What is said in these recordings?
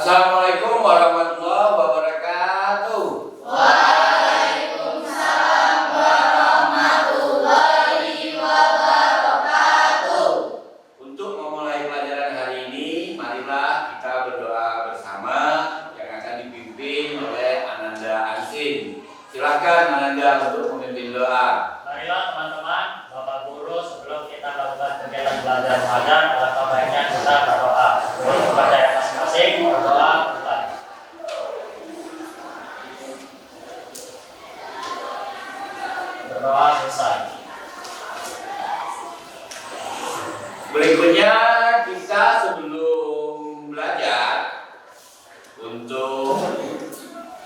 Assalamualaikum warahmatullahi wabarakatuh. Waalaikumsalam warahmatullahi wabarakatuh. Untuk memulai pelajaran hari ini, marilah kita berdoa bersama yang akan dipimpin oleh Ananda Ansin. Silakan Ananda untuk memimpin doa. Marilah teman-teman, Bapak Guru, sebelum kita lakukan kegiatan belajar mengajar, alangkah baiknya kita berdoa. Sebelum kepada yang masing-masing, berdoa mulai. Berdoa selesai. Berikutnya kita sebelum belajar untuk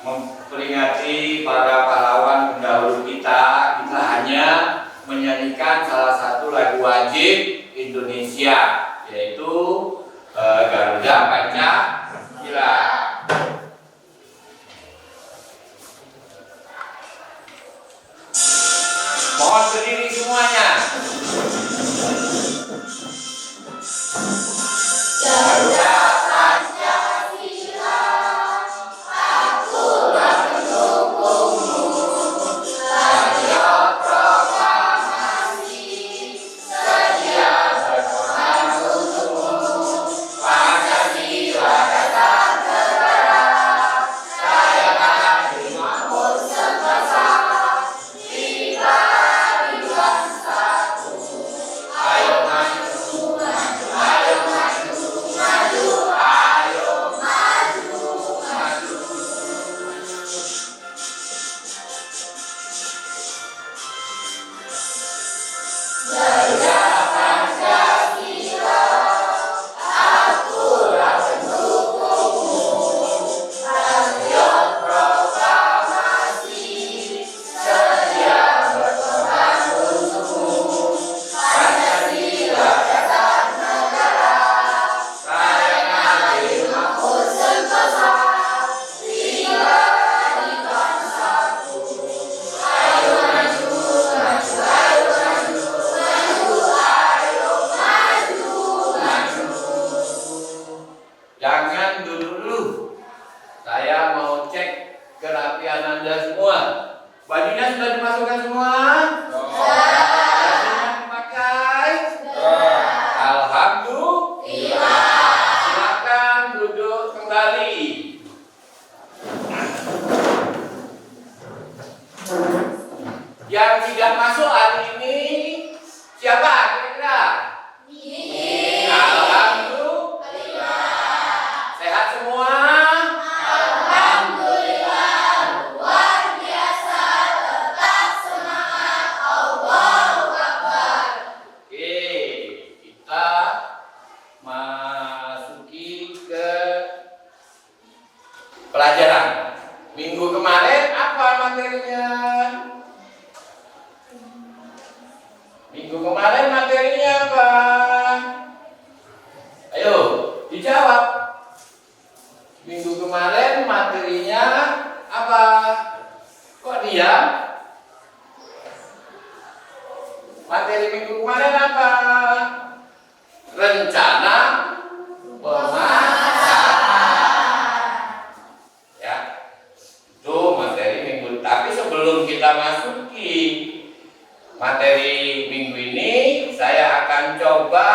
memperingati para pahlawan pendahulu kita hanya menyanyikan salah satu lagu wajib Indonesia, yaitu Garuda Pancasila. Mohon berdiri semuanya. Garuda Pancasila, akulah pendukungmu. Rakyat proklamasi, sedia berkorban untukmu. Pancasila dasar negara, rayakan dimakmur semesta. Kita di bangsa satu. Ayo maju, maju, ayo maju, maju, ayo maju, maju. Garuda Pancasila, akulah pendukungmu. Rakyat proklamasi, sedia berkorban untukmu. Pancasila dasar negara, rayakan dimakmur semesta. Kita di bangsaku. Ayo maju, maju, ayo maju, maju, ayo maju, maju. Jangan duduk dulu. Saya mau cek kerapian Anda semua. Bajunya sudah dimasukkan semua? Bajunya dipakai? Alhamdulillah. Silakan duduk kembali. Yang tidak masuk hari ini siapa kira-kira? Alhamdulillah. Sehat semua? Alhamdulillah, luar biasa, tetap semangat, Allahu Akbar. Oke, kita masuki ke pelajaran. Minggu kemarin apa materinya? Minggu kemarin materinya apa? Ayo, dijawab. Minggu kemarin materinya apa? Kok diam? Materi minggu kemarin apa? Rencana pemasaran. Ya, itu materi minggu. Tapi sebelum kita masuki materi minggu ini, saya akan coba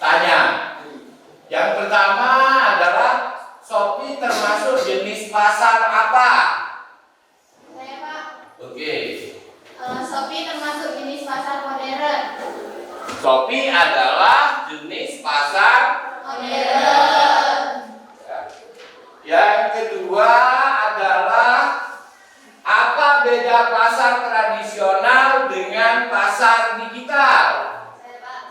tanya. Yang pertama adalah Shopee termasuk jenis pasar apa? Saya Pak, Oke. Shopee termasuk jenis pasar modern. Shopee adalah jenis pasar. Modern. Yang kedua adalah apa beda pasar tradisional dengan pasar digital? Saya Pak,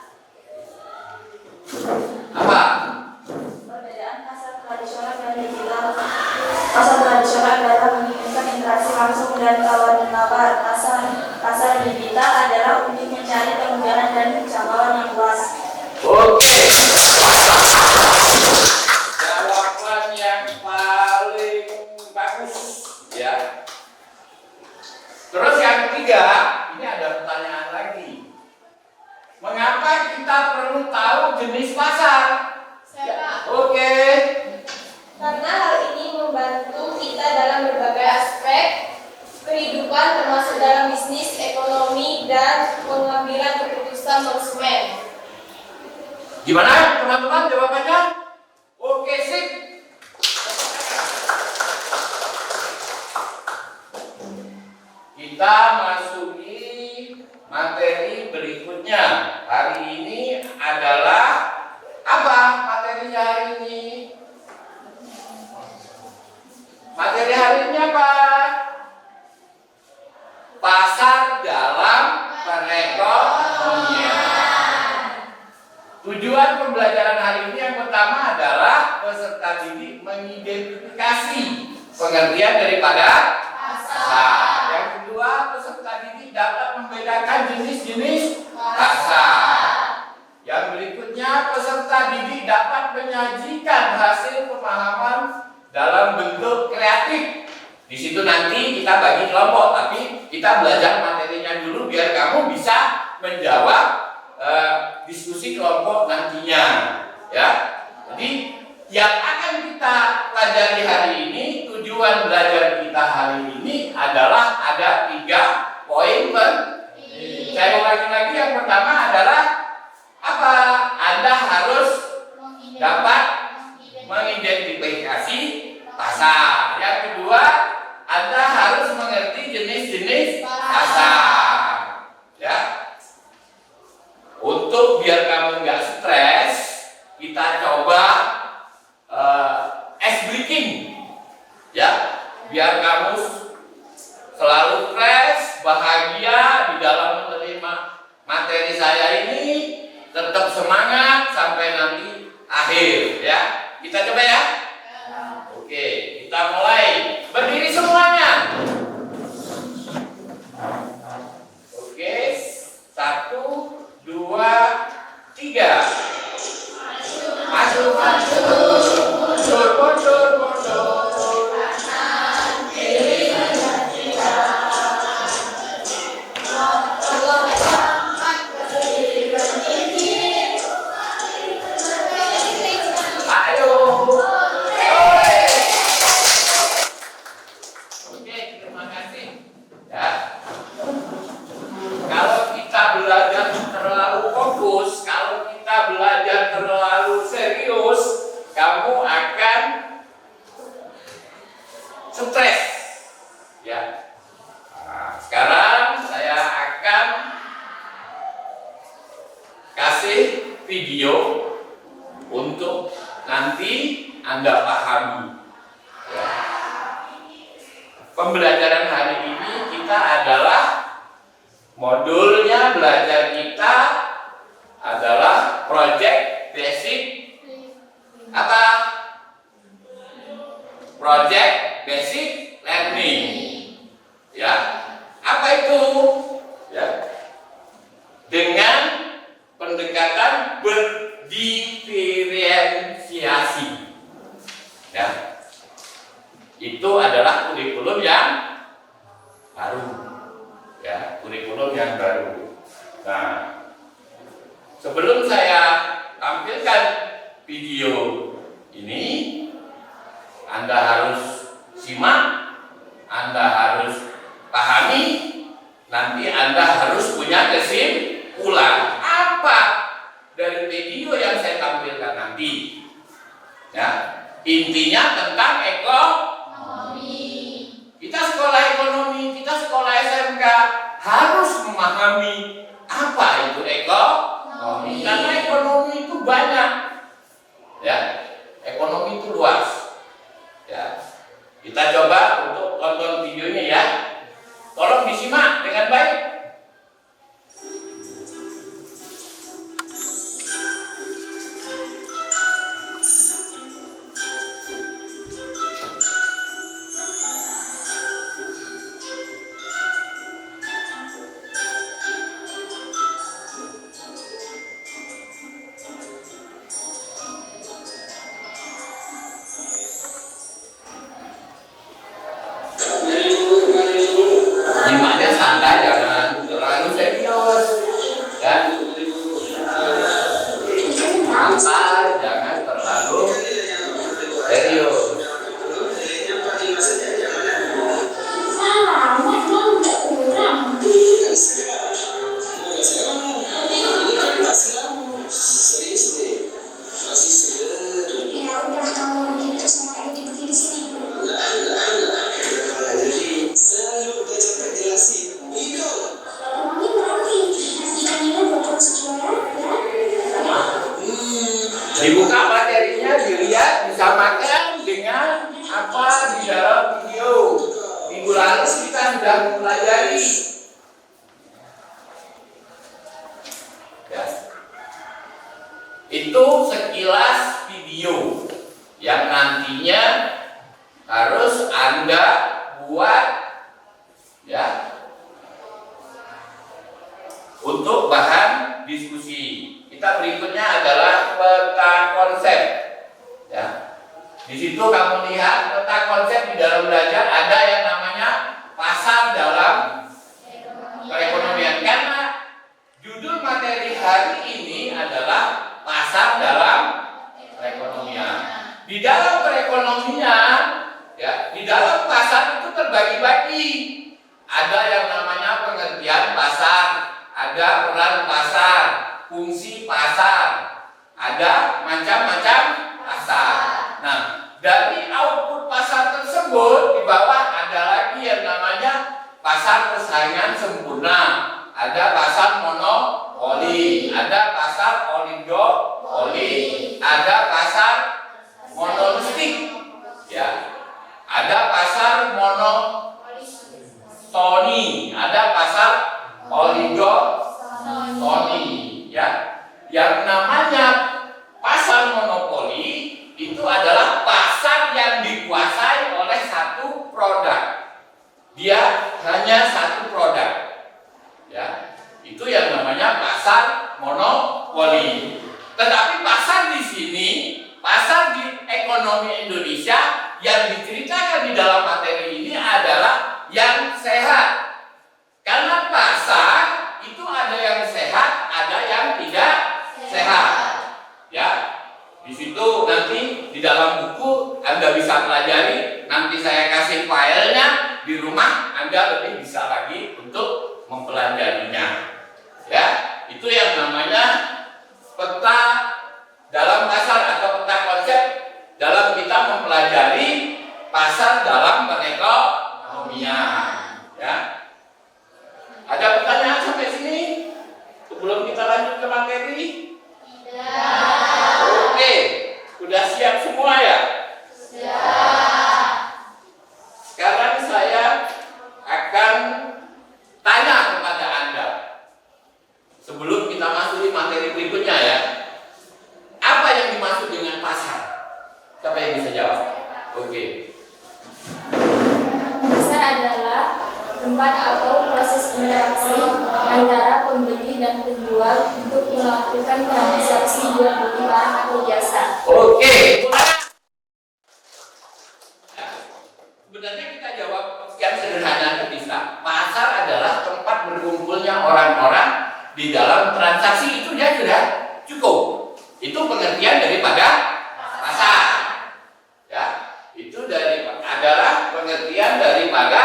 Apa? Perbedaan pasar tradisional dan digital. Pasar tradisional adalah menginginkan interaksi langsung dan tawar-menawar. Pasar digital adalah untuk mencari kemudahan dan jangkauan yang luas. Oke. Jawaban yang paling bagus, ya. Terus yang ketiga, ini ada pertanyaan lagi. Mengapa kita perlu tahu jenis pasar? saya Pak, Oke. pengambilan keputusan konsumen. Gimana teman-teman jawabannya? Oke, sip. Kita masuki materi berikutnya. Hari ini adalah apa materinya hari ini? Materi hari ini apa? Pasar dalam perekonomian. Tujuan pembelajaran hari ini yang pertama adalah peserta didik mengidentifikasi pengertian daripada pasar. Yang kedua, peserta didik dapat membedakan jenis-jenis pasar. Yang berikutnya, peserta didik dapat menyajikan hasil pemahaman dalam bentuk kreatif. Di situ nanti kita bagi kelompok, tapi kita belajar materinya dulu biar kamu bisa menjawab diskusi kelompok nantinya, ya. Jadi yang akan kita pelajari hari ini, tujuan belajar kita hari ini adalah ada 3 poin penting. Saya ulangi lagi, yang pertama adalah apa? Anda harus dapat mengidentifikasi pasar. Yang kedua, Anda harus mengerti jenis-jenis pasar, ya. Untuk biar kamu nggak stres, kita coba ice breaking, ya. Biar kamu selalu fresh, bahagia di dalam menerima materi saya ini, tetap semangat sampai nanti akhir, ya. Kita coba ya. Oke, kita mulai. Berdiri semuanya. Oke, 1, 2, 3. Maju, maju, mundur, mundur, mundur. Kanan, kiri, ayo. Oke, terima kasih. Ya. Kalau kita belajar terlalu fokus, kalau kita belajar terlalu serius, kamu akan stres. Ya. Nah, sekarang saya akan kasih video untuk nanti Anda pahami. Ya. Pembelajaran hari ini kita adalah modulnya belajar kita adalah project basic apa? Project basic learning. Ya. Apa itu? Ya. Dengan pendekatan berdiferensiasi. Ya. Itu adalah kurikulum yang baru. Ya, kurikulum yang baru. Nah, sebelum saya tampilkan video ini, Anda harus simak, Anda harus pahami, nanti Anda harus punya kesimpulan apa dari video yang saya tampilkan nanti. Ya, intinya tentang ekonomi. Kita sekolah ekonomi, kita sekolah SMK harus memahami apa itu ekonomi. Karena ekonomi itu banyak, ya. Ekonomi itu luas, ya. Kita coba untuk tonton videonya ya. Tolong disimak dengan baik. Nyimaknya santai, jangan itu sekilas video yang nantinya harus Anda buat ya untuk bahan diskusi. Kita berikutnya adalah peta konsep. Ya. Di situ kamu lihat peta konsep di dalam belajar ada yang namanya pasar dalam perekonomian. Karena judul materi hari ini adalah pasar dalam perekonomian. Di dalam perekonomian, ya, di dalam pasar itu terbagi-bagi. Ada yang namanya pengertian pasar, ada peran pasar, fungsi pasar, ada macam-macam pasar. Nah, dari output pasar tersebut di bawah ada lagi yang namanya pasar persaingan sempurna, ada pasar monopoli, ada pasar oligopoli, ada pasar monolistik, ya, ada pasar monotoni, ada pasar oligopoli, ya. Yang namanya pasar monopoli itu adalah pasar yang dikuasai oleh satu produk. Dia hanya satu produk. Ya. Itu yang namanya pasar monopoli. Tetapi pasar di sini, pasar di ekonomi Indonesia yang diceritakan di dalam materi ini adalah yang sehat. Karena pasar itu ada yang sehat, ada yang tidak sehat. Ya. Di situ nanti di dalam buku Anda bisa pelajari, nanti saya kasih filenya di rumah, Anda lebih bisa lagi untuk mempelajarinya. Ya, itu yang namanya peta dalam pasar atau peta konsep dalam kita mempelajari pasar dalam perekonomian. Ya. Ada pertanyaan sampai sini? Sebelum kita lanjut ke materi? Oke, udah siap semua ya? Sekarang saya akan tanya kepada Anda. Sebelum kita masuk di materi berikutnya ya. Apa yang dimaksud dengan pasar? Siapa yang bisa jawab? Oke. Pasar adalah tempat atau proses interaksi antara pembeli dan penjual untuk melakukan transaksi jual beli barang atau jasa. Oke. Sebenarnya kita jawab sekian sederhananya bisa. Pasar adalah tempat berkumpulnya orang-orang di dalam transaksi, itu dia sudah cukup. Itu pengertian daripada pasar. Ya, itu adalah pengertian daripada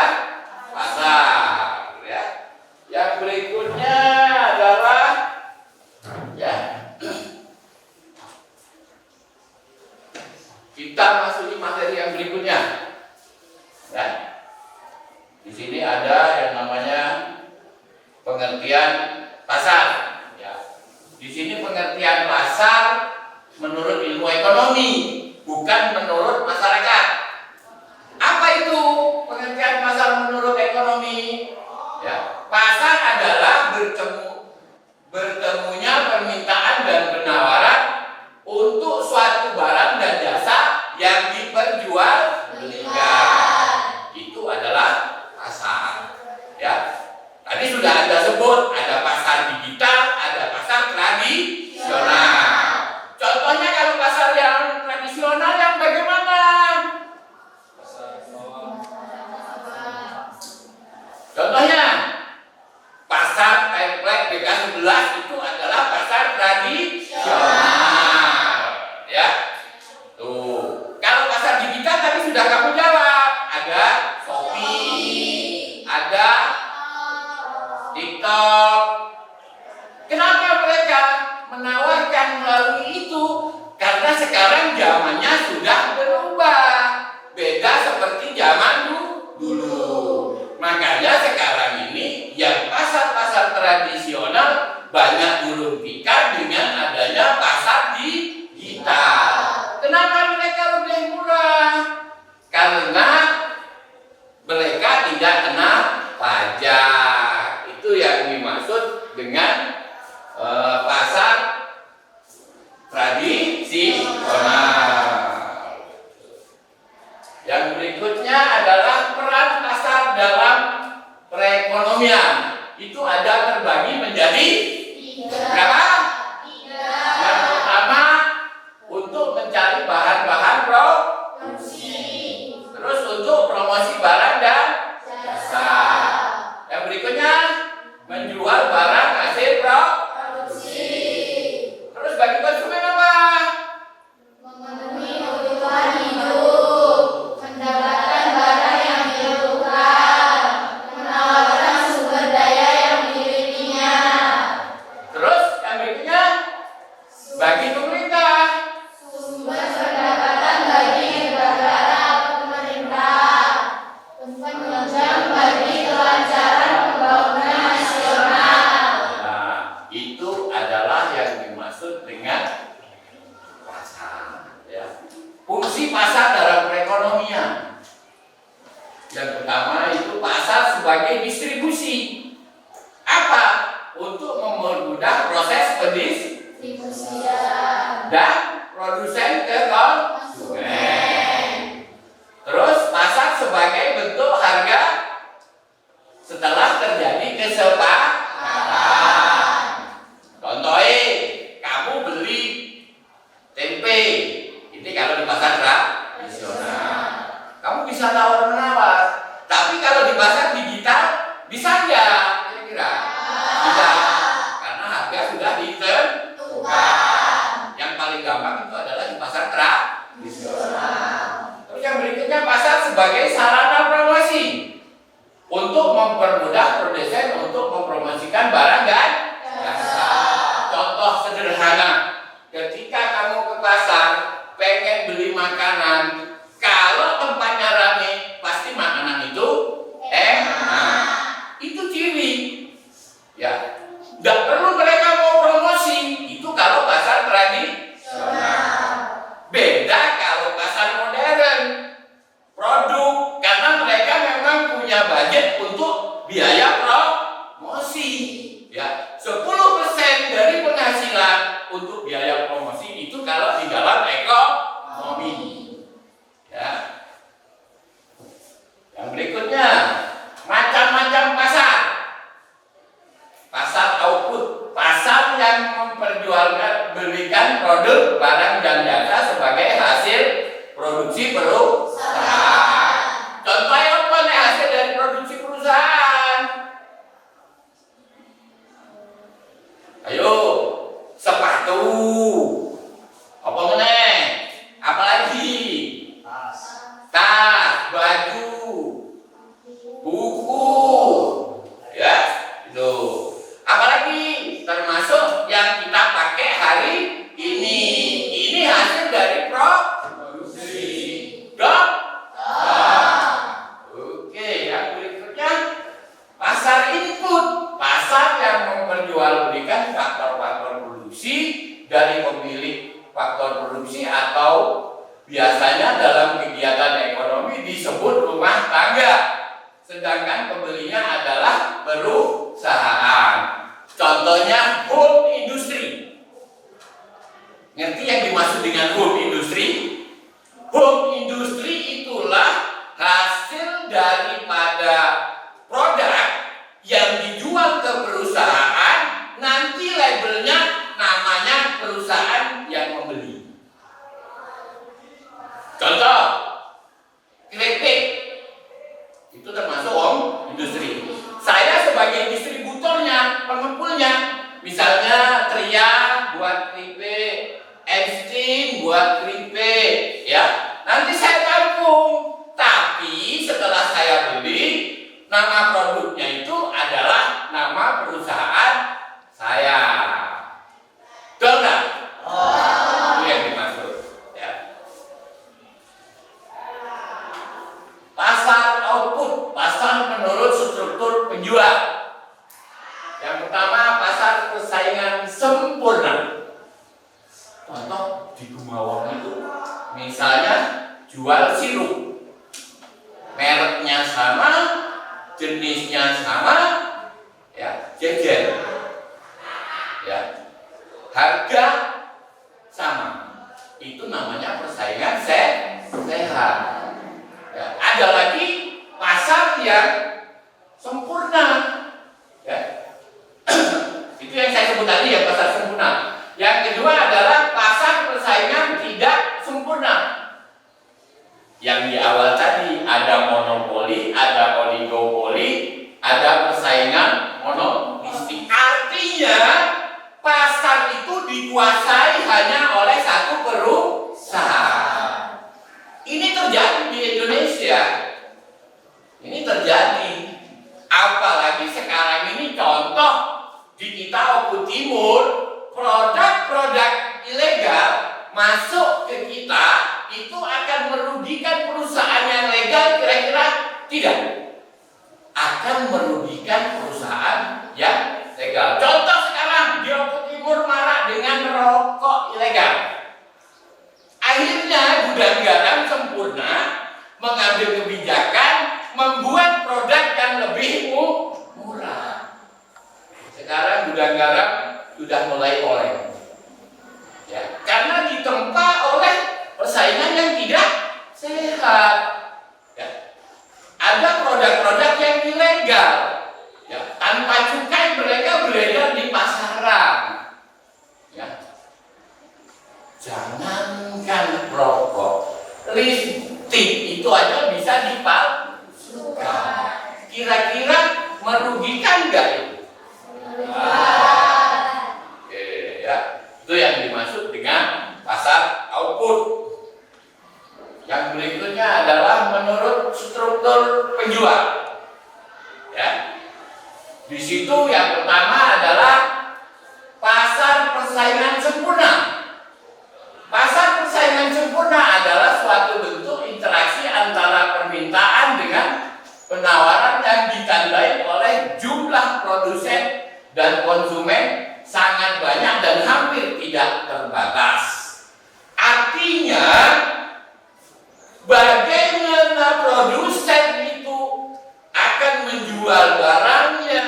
pasar. Ya. Yang berikutnya adalah ya. Kita masuki materi yang berikutnya. Ya. Di sini ada yang namanya pengertian pasar. Ya. Di sini pengertian pasar menurut ilmu ekonomi, bukan menurut masyarakat. Apa itu pengertian pasar menurut ekonomi? Ya. Pasar adalah bertemunya permintaan dan penawaran untuk suatu barang dan jasa yang diperjualbelikan. Itu adalah pasar. Ya. Tadi sudah Anda sebut, ada pasar digital, ada pasar tradisional. Contohnya kalau pasar yang tradisional yang bagaimana? Contohnya pasar template BK11 itu adalah pasar tradisional. Ya. Tuh. Kalau pasar digital tadi sudah kamu jawab, ada Shopee, ada TikTok. Kenapa mereka menawarkan melalui itu? Karena sekarang zamannya sudah berubah. Beda seperti zaman dulu. Makanya sekarang ini yang pasar-pasar tradisional banyak gulung tikar dengan adanya pasar digital. Kenapa mereka lebih murah? Karena mereka tidak kena pajak. Itu yang dimaksud dengan pasar tradisional. bagi pemerintah. Sumber pendapatan bagi negara atau pemerintah. Penunjang bagi kelancaran pembangunan nasional. Nah, itu adalah yang dimaksud dengan pasar. Ya. Fungsi pasar dalam perekonomian. Yang pertama itu pasar sebagai distribusi. Apa? Untuk mempermudah proses pendistribusian dan produsen ke konsumen. Terus pasar sebagai bentuk harga setelah terjadi kesepakatan. Contohnya, kamu beli tempe, ini kalau di pasar tradisional, kamu bisa tawar-menawar. Tapi kalau di pasar digital, bisa nggak? Kira-kira? Tidak, karena harga sudah ditentukan. Yang paling gampang itu adalah di pasar tradisional. Terus yang berikutnya pasar sebagai sarana promosi untuk mempermudah produsen untuk mempromosikan barang dan jasa. Contoh sederhana, ketika kamu ke pasar pengen beli makanan, kalau tempatnya rame pasti makanan itu enak. Itu ciri. Ya, nggak perlu mereka mau promosi. Itu kalau pasar tradisional. Beda kalau pasar modern, produk, karena mereka memang punya budget untuk biaya promosi. Ya, 10% dari penghasilan untuk biaya promosi itu kalau di dalam ekonomi. Ya. Yang berikutnya, macam-macam pasar. Pasar output, pasar yang memperjualkan belikan produk, barang dan jasa sebagai hasil produksi perusahaan. Contohnya apa nih hasil dari produksi perusahaan? Ayo, sepatu. Apa meneh? Apalagi? Tas, baju, buku. Ya, itu. Apalagi termasuk yang kita pakai hari ini. Ini hasil dari produksi. Dok? Oke, yang berikutnya pasar input. Pasar yang memperjualbelikan faktor-faktor produksi dari pemilik faktor produksi atau biasanya dalam kegiatan ekonomi disebut rumah tangga. Sedangkan pembelinya adalah perusahaan. Contohnya home industry. Ngerti yang dimaksud dengan home industry? Home industry itulah hasil daripada produk yang dijual ke perusahaan, nanti labelnya namanya perusahaan yang membeli. Contoh, keripik itu termasuk home industry. Saya sebagai distributornya, pengepulnya, misalnya Tria buat keripik, Einstein buat keripik, ya. Nanti saya tampung. Tapi setelah saya beli, nama produknya itu adalah nama perusahaan saya. Betul nggak? Itu yang dimaksud. Ya. Pasar output, pasar menurut struktur penjual. Yang pertama, pasar persaingan sempurna. Contoh di Gumawang itu, misalnya jual sirup, mereknya sama, jenisnya sama, ya, jejer, ya, harga sama. Itu namanya persaingan sehat. Ya, ada lagi pasar yang sempurna, ya. Itu yang saya sebut tadi ya, pasar sempurna. Yang kedua adalah pasar persaingan tidak sempurna. Yang di awal tadi ada monopoli, ada oligopoli, ada persaingan monopolistik. Artinya pasar itu dikuasai hanya oleh satu perusahaan. Ini terjadi di Indonesia. Ini terjadi. Apalagi sekarang ini contoh di kita Oku Timur, produk-produk dengan rokok ilegal. Akhirnya Gudang Garam Sempurna mengambil kebijakan membuat produk yang lebih murah. Sekarang Gudang Garam sudah mulai oleng, ya, karena ditempa oleh persaingan yang tidak sehat. Ya. Ada produk-produk yang ilegal, ya, tanpa cukai mereka beredar di pasaran. Ya. Jangankan rokok, lipstik itu aja bisa dipalsukan. Kira-kira merugikan nggak itu? Oke, ya. Itu yang dimaksud dengan pasar output. Yang berikutnya adalah menurut struktur penjual. Ya. Di situ yang pertama adalah pasar persaingan sempurna. Pasar persaingan sempurna adalah suatu bentuk interaksi antara permintaan dengan penawaran yang ditandai oleh jumlah produsen dan konsumen sangat banyak dan hampir tidak terbatas. Artinya, bagaimana produsen itu akan menjual barangnya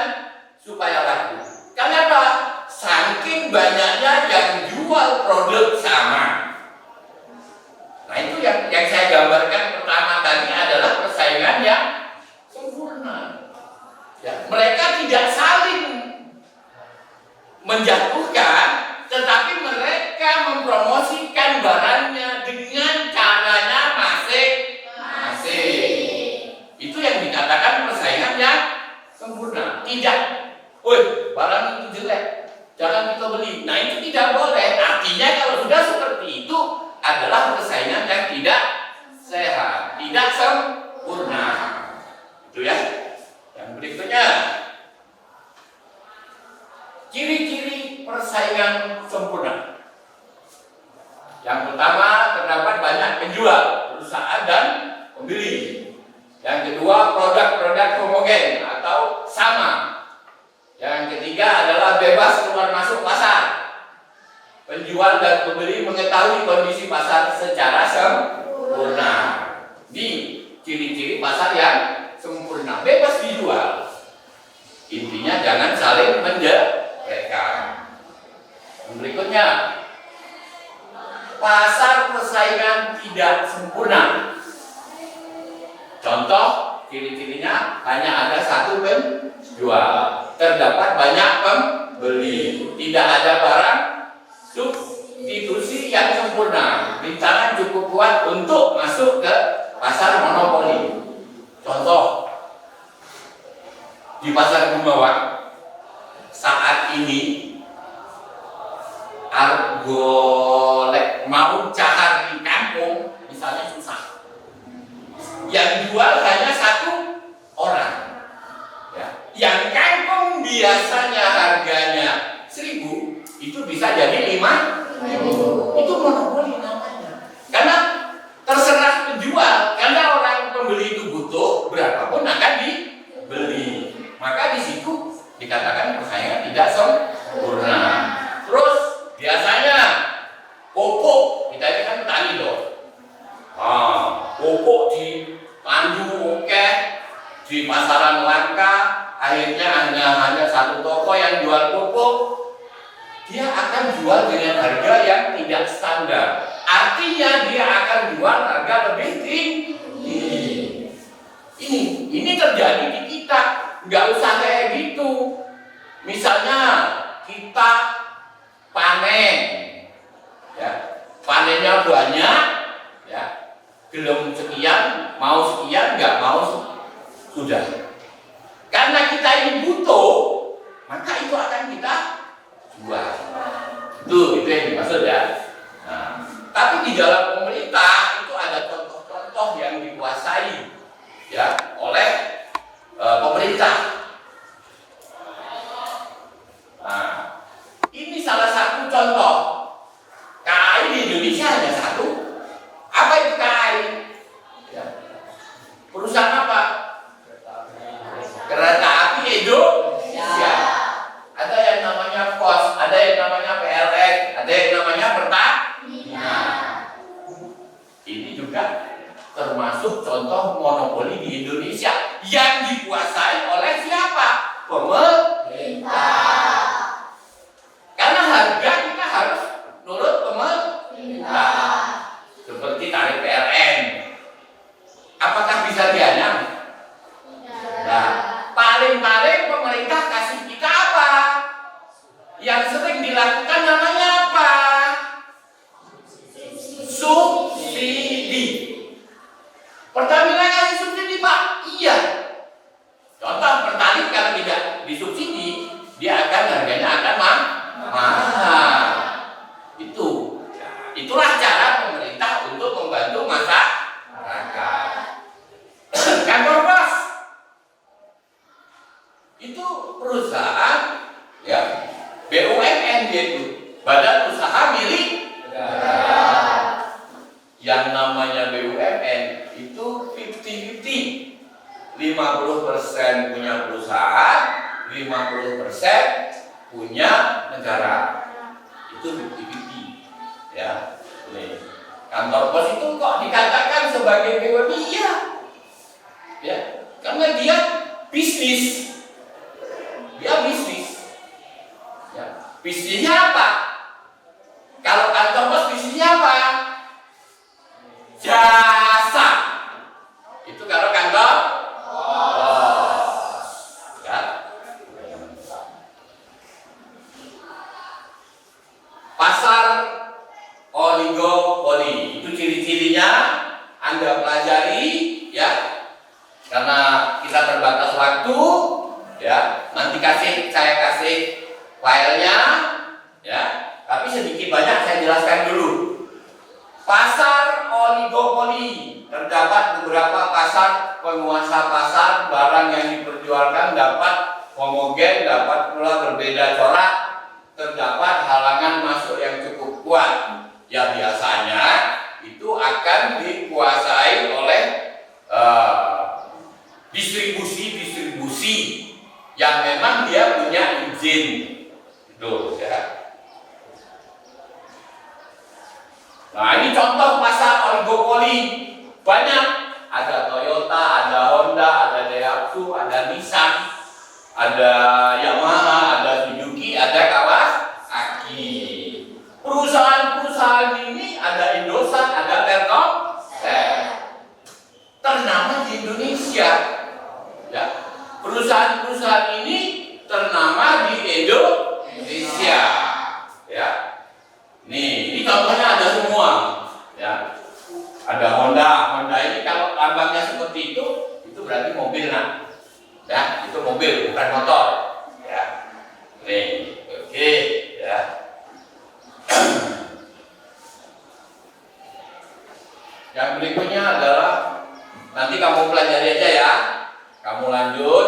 supaya laku. Kenapa? Saking banyaknya yang jual produk sama. Nah, itu yang saya gambarkan pertama tadi adalah persaingan yang sempurna. Ya, mereka tidak saling menjatuhkan, tetapi mereka mempromosikan barangnya dengan caranya masing-masing. Itu yang dikatakan persaingan yang sempurna. Tidak, woi, barang itu jelek, jangan kita beli. Nah, itu tidak boleh. Artinya kalau sudah seperti itu adalah persaingan yang tidak sehat, tidak sempurna. Itu ya. Yang berikutnya, ciri-ciri persaingan sempurna. Yang pertama, terdapat banyak penjual, perusahaan dan pembeli. Yang kedua, produk-produk homogen atau sama. Yang ketiga adalah bebas keluar masuk pasar. Penjual dan pembeli mengetahui kondisi pasar secara sempurna. Di ciri-ciri pasar yang sempurna, bebas dijual. Intinya jangan saling menjelekkan. Berikutnya, pasar persaingan tidak sempurna. Contoh, ciri-cirinya hanya ada satu penjual, terdapat banyak pembeli, tidak ada barang substitusi yang sempurna, rintangan cukup kuat untuk masuk ke pasar monopoli. Contoh, di pasar Gumawan saat ini argolek mau cahar di kampung misalnya susah. Yang jual hanya satu orang, ya. Yang kangkung biasanya harganya 1.000, itu bisa jadi 5.000. Itu monopoli namanya. Karena terserah penjual, karena orang pembeli itu butuh berapapun akan dibeli. Maka di situ dikatakan persaingan tidak sempurna. Terus biasanya pupuk, kita ini kan petani loh. Pupuk di Tanjung oke, di pasaran langka, akhirnya hanya satu toko yang jual pupuk. Dia akan jual dengan harga yang tidak standar. Artinya dia akan jual harga lebih tinggi. Ini terjadi di kita. Nggak usah kayak gitu. Misalnya kita panen, ya, panennya banyak, ya, gelem sekian, mau sekian, nggak mau sudah. Karena kita ini butuh, maka itu akan kita jual. Itu yang dimaksud ya. Nah, tapi di dalam pemerintah itu ada contoh-contoh yang dikuasai, ya, oleh pemerintah. Nah, ini salah satu contoh. KAI di Indonesia hanya satu. Apa itu KAI? Ya. Perusahaan apa? Kereta Api Indonesia. Ada yang namanya POS, ada yang namanya PLN, dilakukan namanya apa? Subsidi. Pertamina kasih subsidi, Pak? Iya. Contoh Pertalite kalau tidak disubsidi, dia akan harganya akan mahal. Itulah cara pemerintah untuk membantu masyarakat. Kantor pos itu perusahaan ya BUMN itu, badan usaha milik negara. Yang namanya BUMN itu 50-50. 50% punya perusahaan, 50% punya negara. Itu 50-50. Ya, nih. Kantor pos itu kok dikatakan sebagai BUMN? Iya. Ya, karena dia bisnis. Dia bisnis. Ya, bisnisnya apa? Kalau kantor pos bisnisnya apa? Jasa. Itu kalau kantor pos. Ya. Pasar oligopoli itu ciri-cirinya Anda pelajari ya, karena kita terbatas waktu ya. Nanti saya kasih filenya ya, tapi sedikit banyak saya jelaskan dulu. Pasar oligopoli, terdapat beberapa pasar, penguasa pasar, barang yang diperjualkan dapat homogen, dapat pula berbeda corak, terdapat halangan masuk yang cukup kuat. Ya biasanya itu akan dikuasai oleh distribusi yang memang dia punya izin, gitu ya. Nah ini contoh pasar oligopoli, banyak, ada Toyota, ada Honda, ada Daihatsu, ada Nissan, ada Yamaha, ada Suzuki, ada Kawasaki. Perusahaan-perusahaan ini ada Indosat, ada Telkomsel, ternama di Indonesia. Ya, perusahaan-perusahaan ini ternama di Indonesia. Ya, ini contohnya ada semua. Ya, ada Honda ini kalau lambangnya seperti itu berarti mobil nah. Ya, itu mobil bukan motor. Ya, nih, oke, ya. Yang berikutnya adalah nanti kamu pelajari aja ya. Kamu lanjut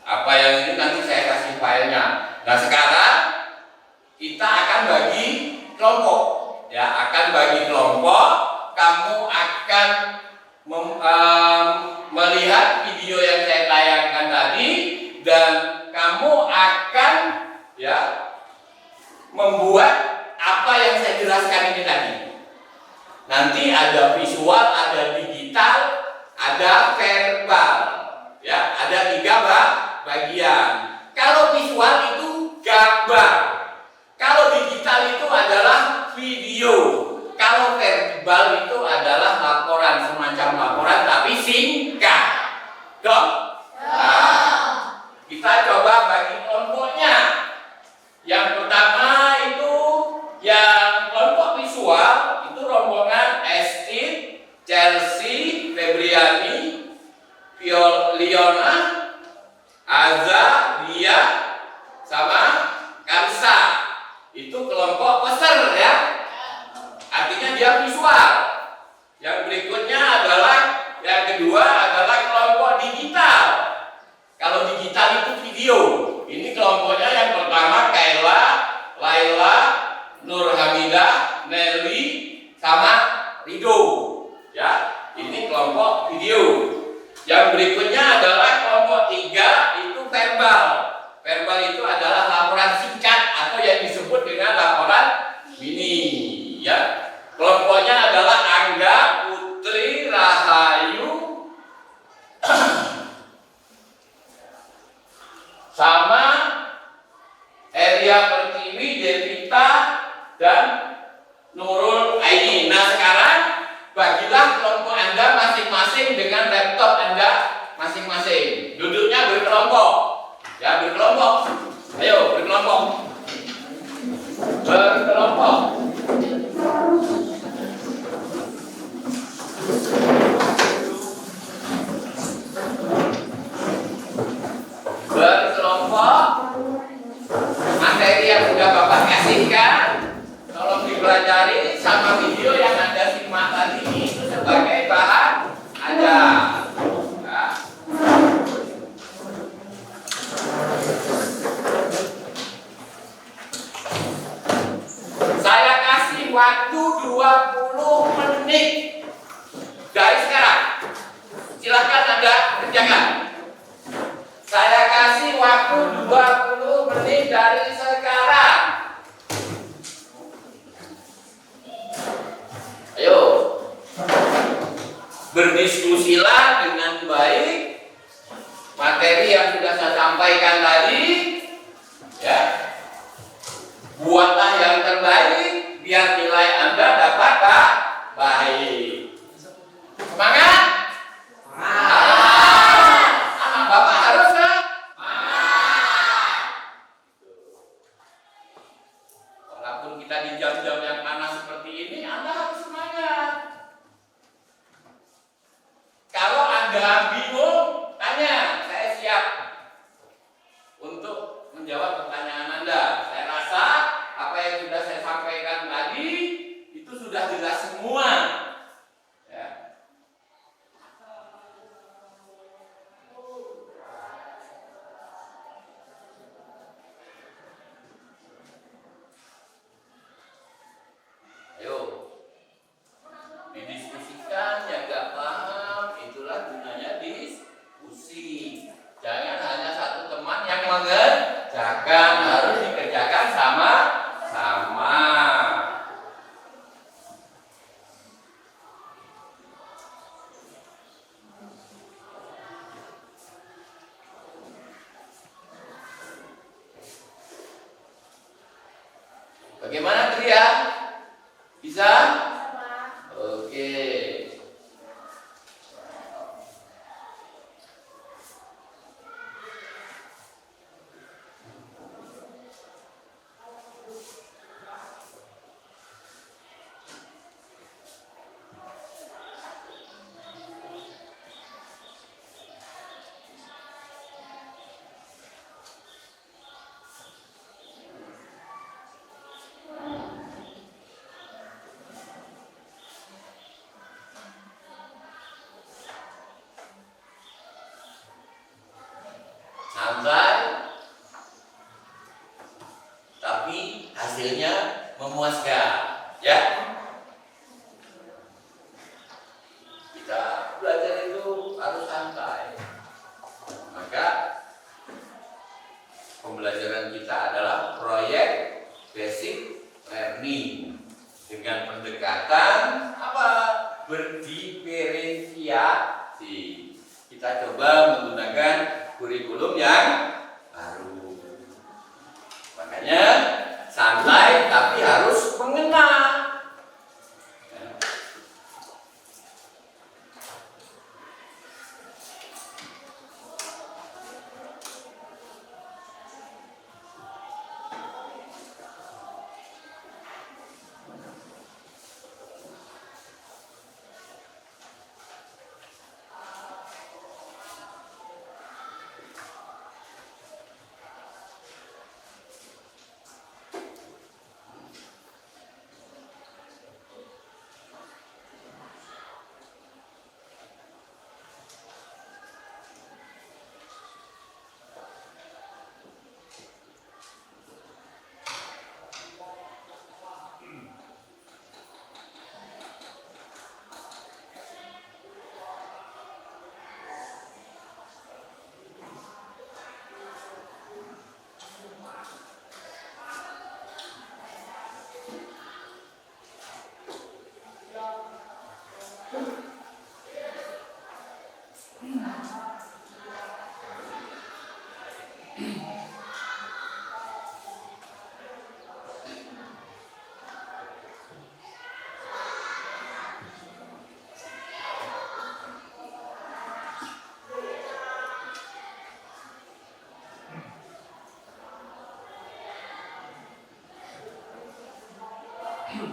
apa yang ini nanti saya kasih filenya. Nah sekarang kita akan bagi kelompok. Ya, akan bagi kelompok. Kamu akan melihat video yang saya tayangkan tadi dan kamu akan ya membuat apa yang saya jelaskan ini tadi. Nanti ada visual, ada digital, ada verbal. Ya, ada 3 bagian. Kalau visual itu gambar. Kalau digital itu adalah video. Kalau verbal itu adalah laporan, semacam laporan tapi singkat. Dok? Nah, kita coba bagi kelompoknya. Yang pertama itu yang kelompok visual itu rombongan Estin, Chelsea, Febriani, Liona, Aza, Dia, sama Karsa. Itu kelompok peser ya. Artinya dia visual. Yang berikutnya adalah yang kedua adalah kelompok digital. Kalau digital itu video. Ini kelompoknya yang pertama Kaila, Laila, Nur Hamidah, Nelly, sama Rido. Ya, ini kelompok video. Yang berikutnya adalah kelompok 3 itu verbal. Verbal itu adalah laporan singkat atau yang disebut dengan laporan mini. Ya, kelompoknya adalah Angga, Putri, Rahayu, sama Eria Pertiwi, Devita, dan Nurul Aini. Nah sekarang bagilah kelompok Anda masing-masing dengan laptop Anda masing-masing. Duduknya berkelompok. Ya, berkelompok. Ayo berkelompok. Berkelompok. Berkelompok. Materi yang sudah Bapak kasihkan tolong dipelajari sama video yang Anda simak tadi itu sebagai bahan ajar. Nah. Saya kasih waktu 20 menit dari sekarang. Silahkan Anda kerjakan. Saya kasih waktu 20 menit dari sekarang. Ayo. Berdiskusilah dengan baik materi yang sudah saya sampaikan tadi. Ya. Buatlah yang terbaik biar nilai Anda dapat baik. Semangat? Bapak harus kan? Walaupun kita di jam-jam yang panas seperti ini, Anda harus semangat. Kalau Anda bingung, tanya, saya siap untuk menjawab pertanyaan Anda. Saya rasa apa yang sudah saya sampaikan tadi itu sudah jelas semua. Ya. Ayo, didiskusikan yang nggak paham, itulah gunanya diskusi. Jangan hanya satu teman yang mengerjakan, harus dikerjakan sama-sama. Bagaimana Tria? Bisa? Oke. Santai, tapi hasilnya memuaskan, ya. Kita belajar itu harus santai. Maka pembelajaran kita adalah proyek basic learning dengan pendekatan apa? Berdiferensiasi. Kita coba menggunakan kurikulum yang baru. Makanya santai tapi harus mengena. Bapak,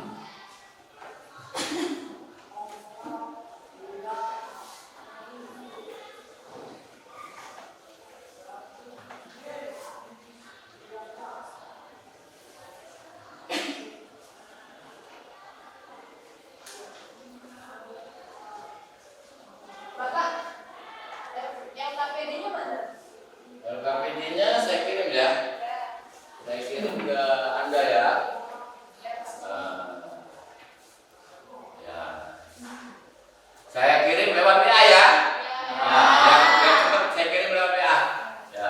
yang KPD-nya mana? LKPD-nya saya kirim ya. Saya kirim ke Anda ya. Ya. Saya kirim lewat WA ya. Ya, biar cepat saya kirim lewat WA. Ya.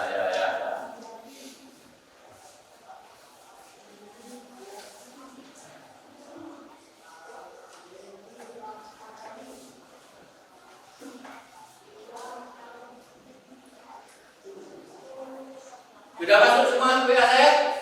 Sudah masuk semua WA saya?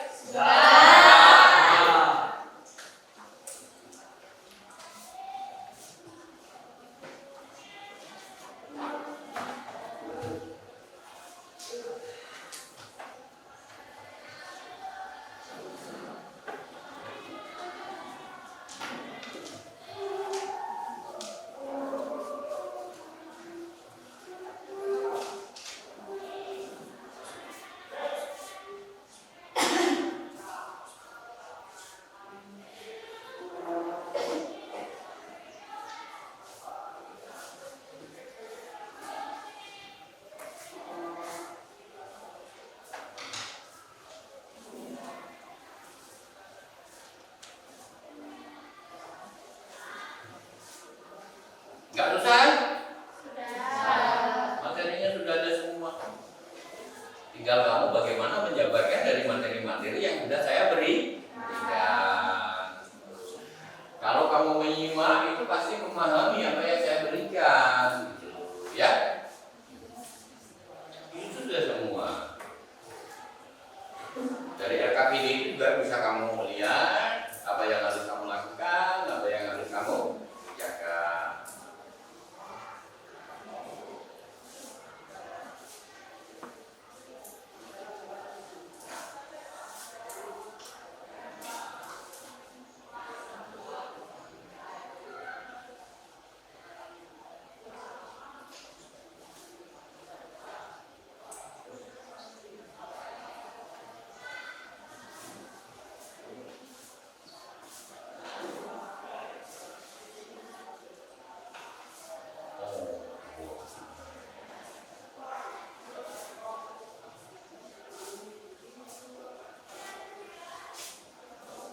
Enggak susah? Materinya sudah ada semua. Tinggal kamu bagaimana menjabarkan dari materi-materi yang sudah saya berikan. Kalau kamu menyimak itu pasti memahami apa yang saya berikan, gitu. Ya. Itu sudah semua. Dari RKPD itu juga bisa kamu lihat apa yang harus kamu lakukan, apa yang harus kamu jaga.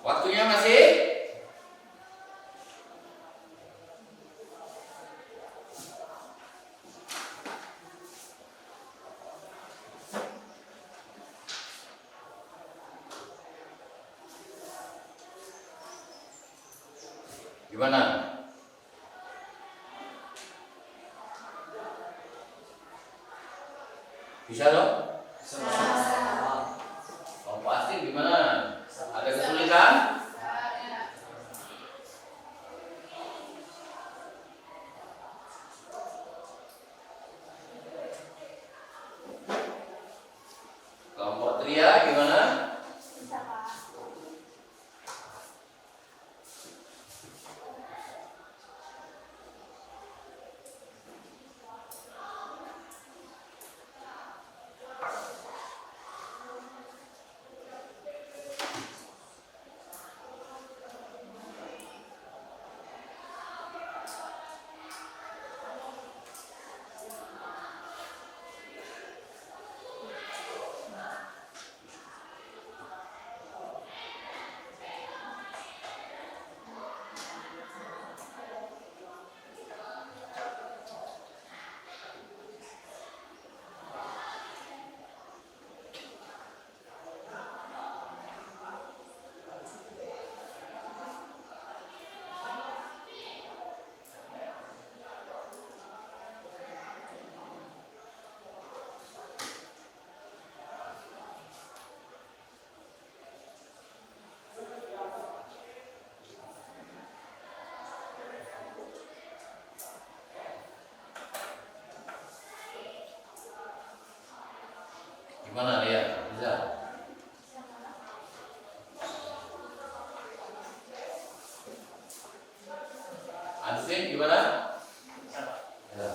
Waktunya masih? Gimana? Bisa dong? Oh, pasti gimana? Ada kesulitan? Kelompok tria gimana? Ansin gimana? Sama. Ya.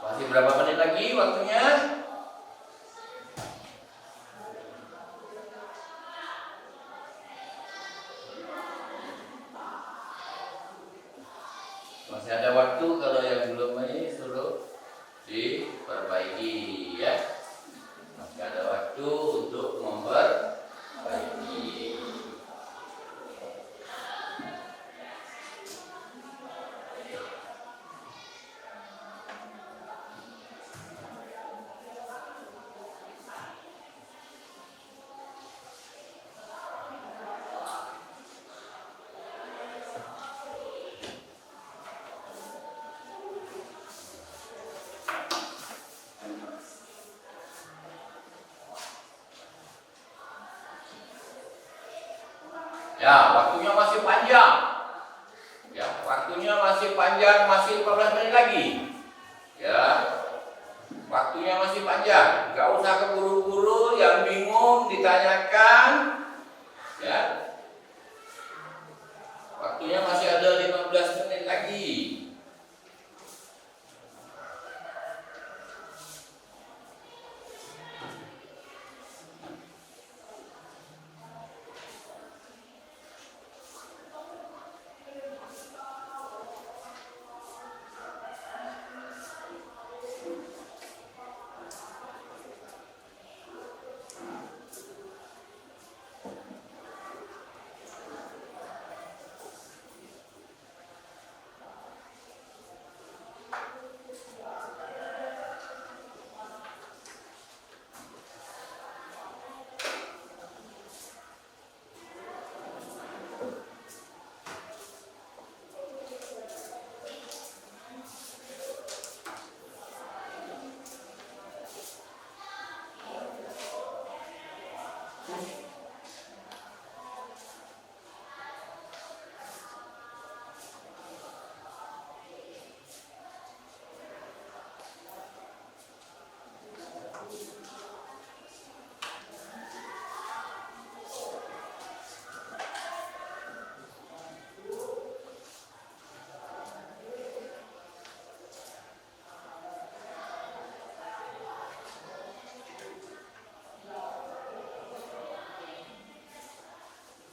Masih berapa menit lagi waktunya? Masih ada waktu, kalau yang belum ini suruh diperbaiki ya. Masih ada waktu untuk memperbaiki. Ya, waktunya masih panjang. Ya, waktunya masih panjang, masih 15 menit lagi. Ya, waktunya masih panjang. Gak usah keburu-buru, yang bingung ditanyakan. Ya, waktunya masih ada 15 menit lagi.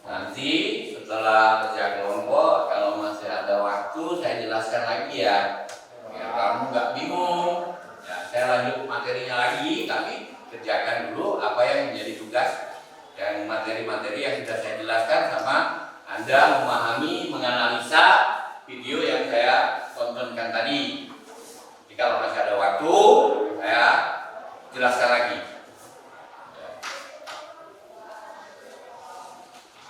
Nanti setelah kerja kelompok, kalau masih ada waktu, saya jelaskan lagi ya. Biar kamu nggak bingung. Ya, saya lanjut materinya lagi, tapi kerjakan dulu apa yang menjadi tugas dan materi-materi yang sudah saya jelaskan, sama Anda memahami, menganalisa video yang saya tontonkan tadi. Jadi kalau masih ada waktu, saya jelaskan lagi.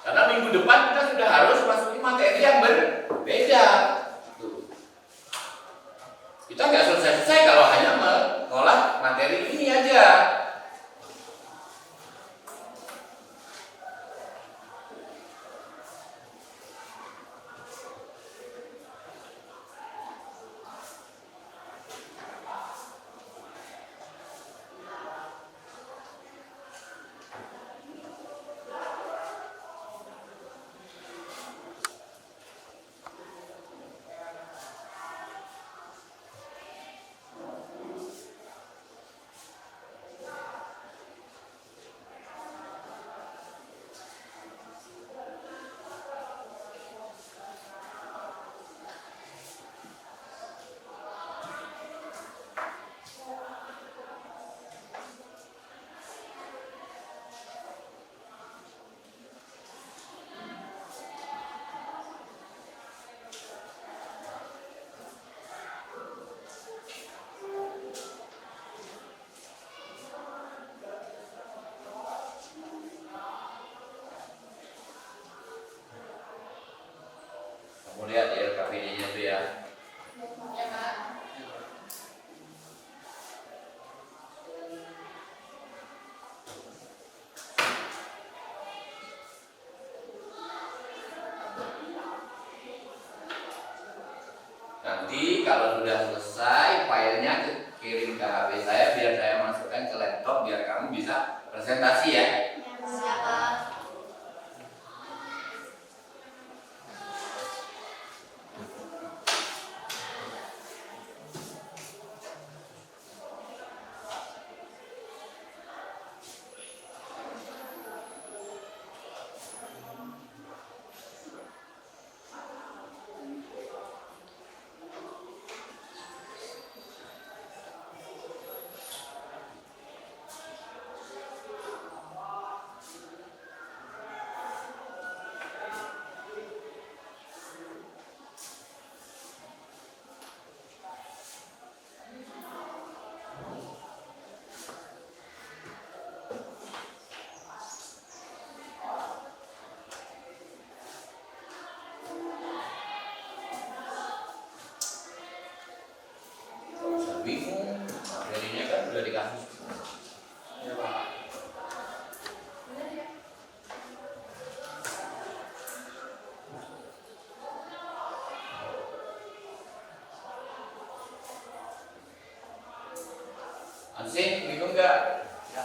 Karena minggu depan kita sudah harus masukin materi yang berbeda. Tuh. Kita nggak selesai-selesai kalau hanya mengolah materi ini aja. kalau sudah selesai filenya kirim ke HP saya biar saya masukkan ke laptop biar kamu bisa presentasi ya. Siap. Bingung, materinya kan sudah dikasih. Ya Pak. Ansih, bingung nggak? Ya.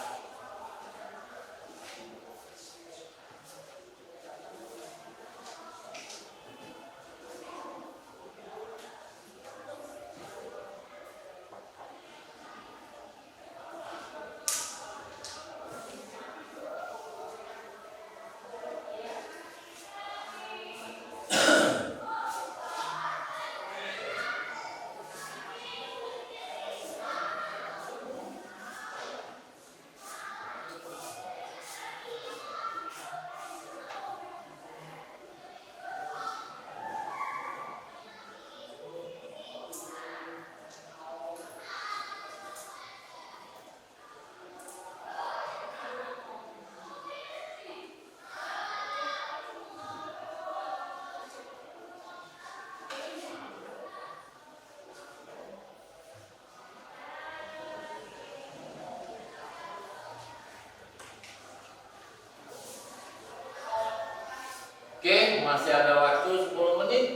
Oke, masih ada waktu 10 menit.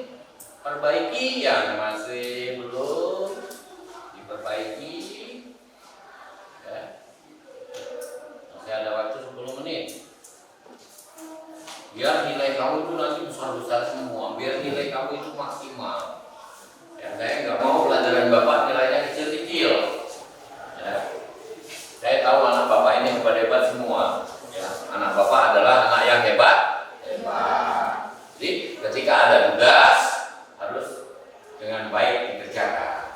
Perbaiki yang masih belum diperbaiki. Ya. Masih ada waktu 10 menit. Biar nilai kamu itu nanti besar-besar semua. Biar nilai kamu itu maksimal. Ya, saya nggak mau pelajaran Bapak nilainya kecil-kecil. Ya. Saya tahu anak Bapak ini hebat-hebat semua. Ya. Anak Bapak adalah anak yang hebat. Jadi ketika ada tugas harus dengan baik dikerjakan.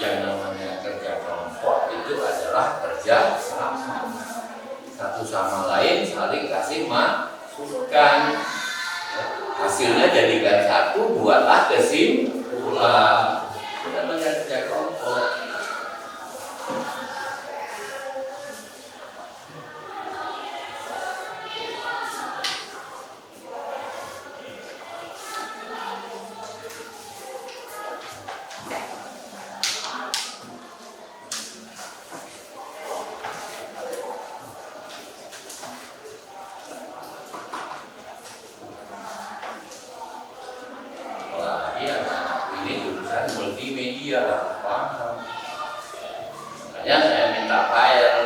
Yang namanya kerja kelompok itu adalah kerja sama, satu sama lain saling kasih masukan. Hasilnya jadikan satu, buatlah kesimpulan. Itu namanya kerja kelompok. Multimedia, paham. Makanya saya minta file.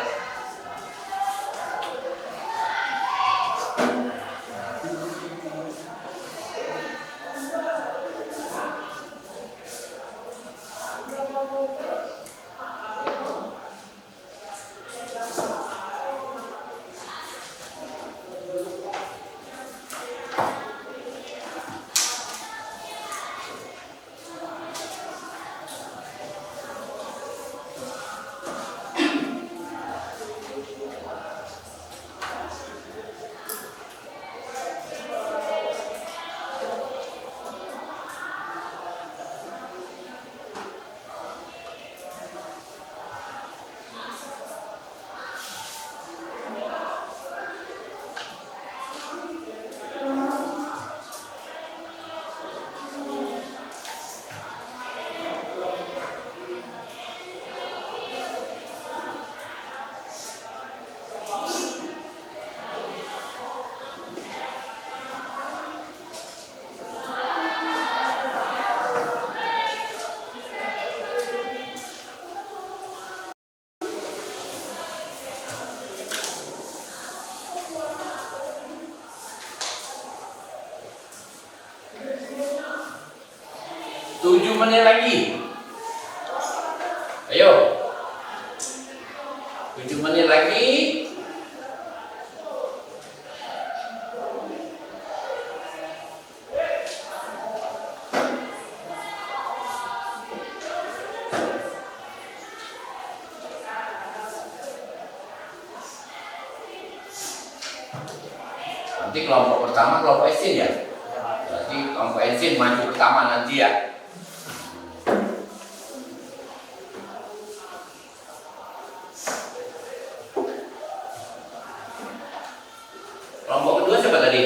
7 menit lagi. Ayo. 7 menit lagi. Nanti kelompok pertama kelompok Ensin ya. Berarti kelompok Ensin maju pertama nanti ya. Kelompok kedua siapa tadi?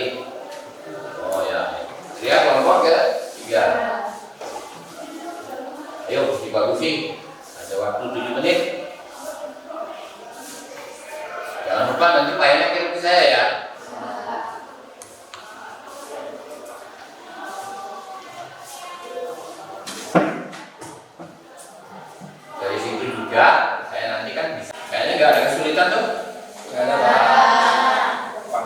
Oh ya. Lihat kelompok ketiga. Ayo dibagusin. Ada waktu 7 menit. Jangan lupa nanti payahnya kirim ke saya ya. Dari situ juga saya nanti kan bisa. Kayaknya nggak ada kesulitan tuh. Nggak ada apa.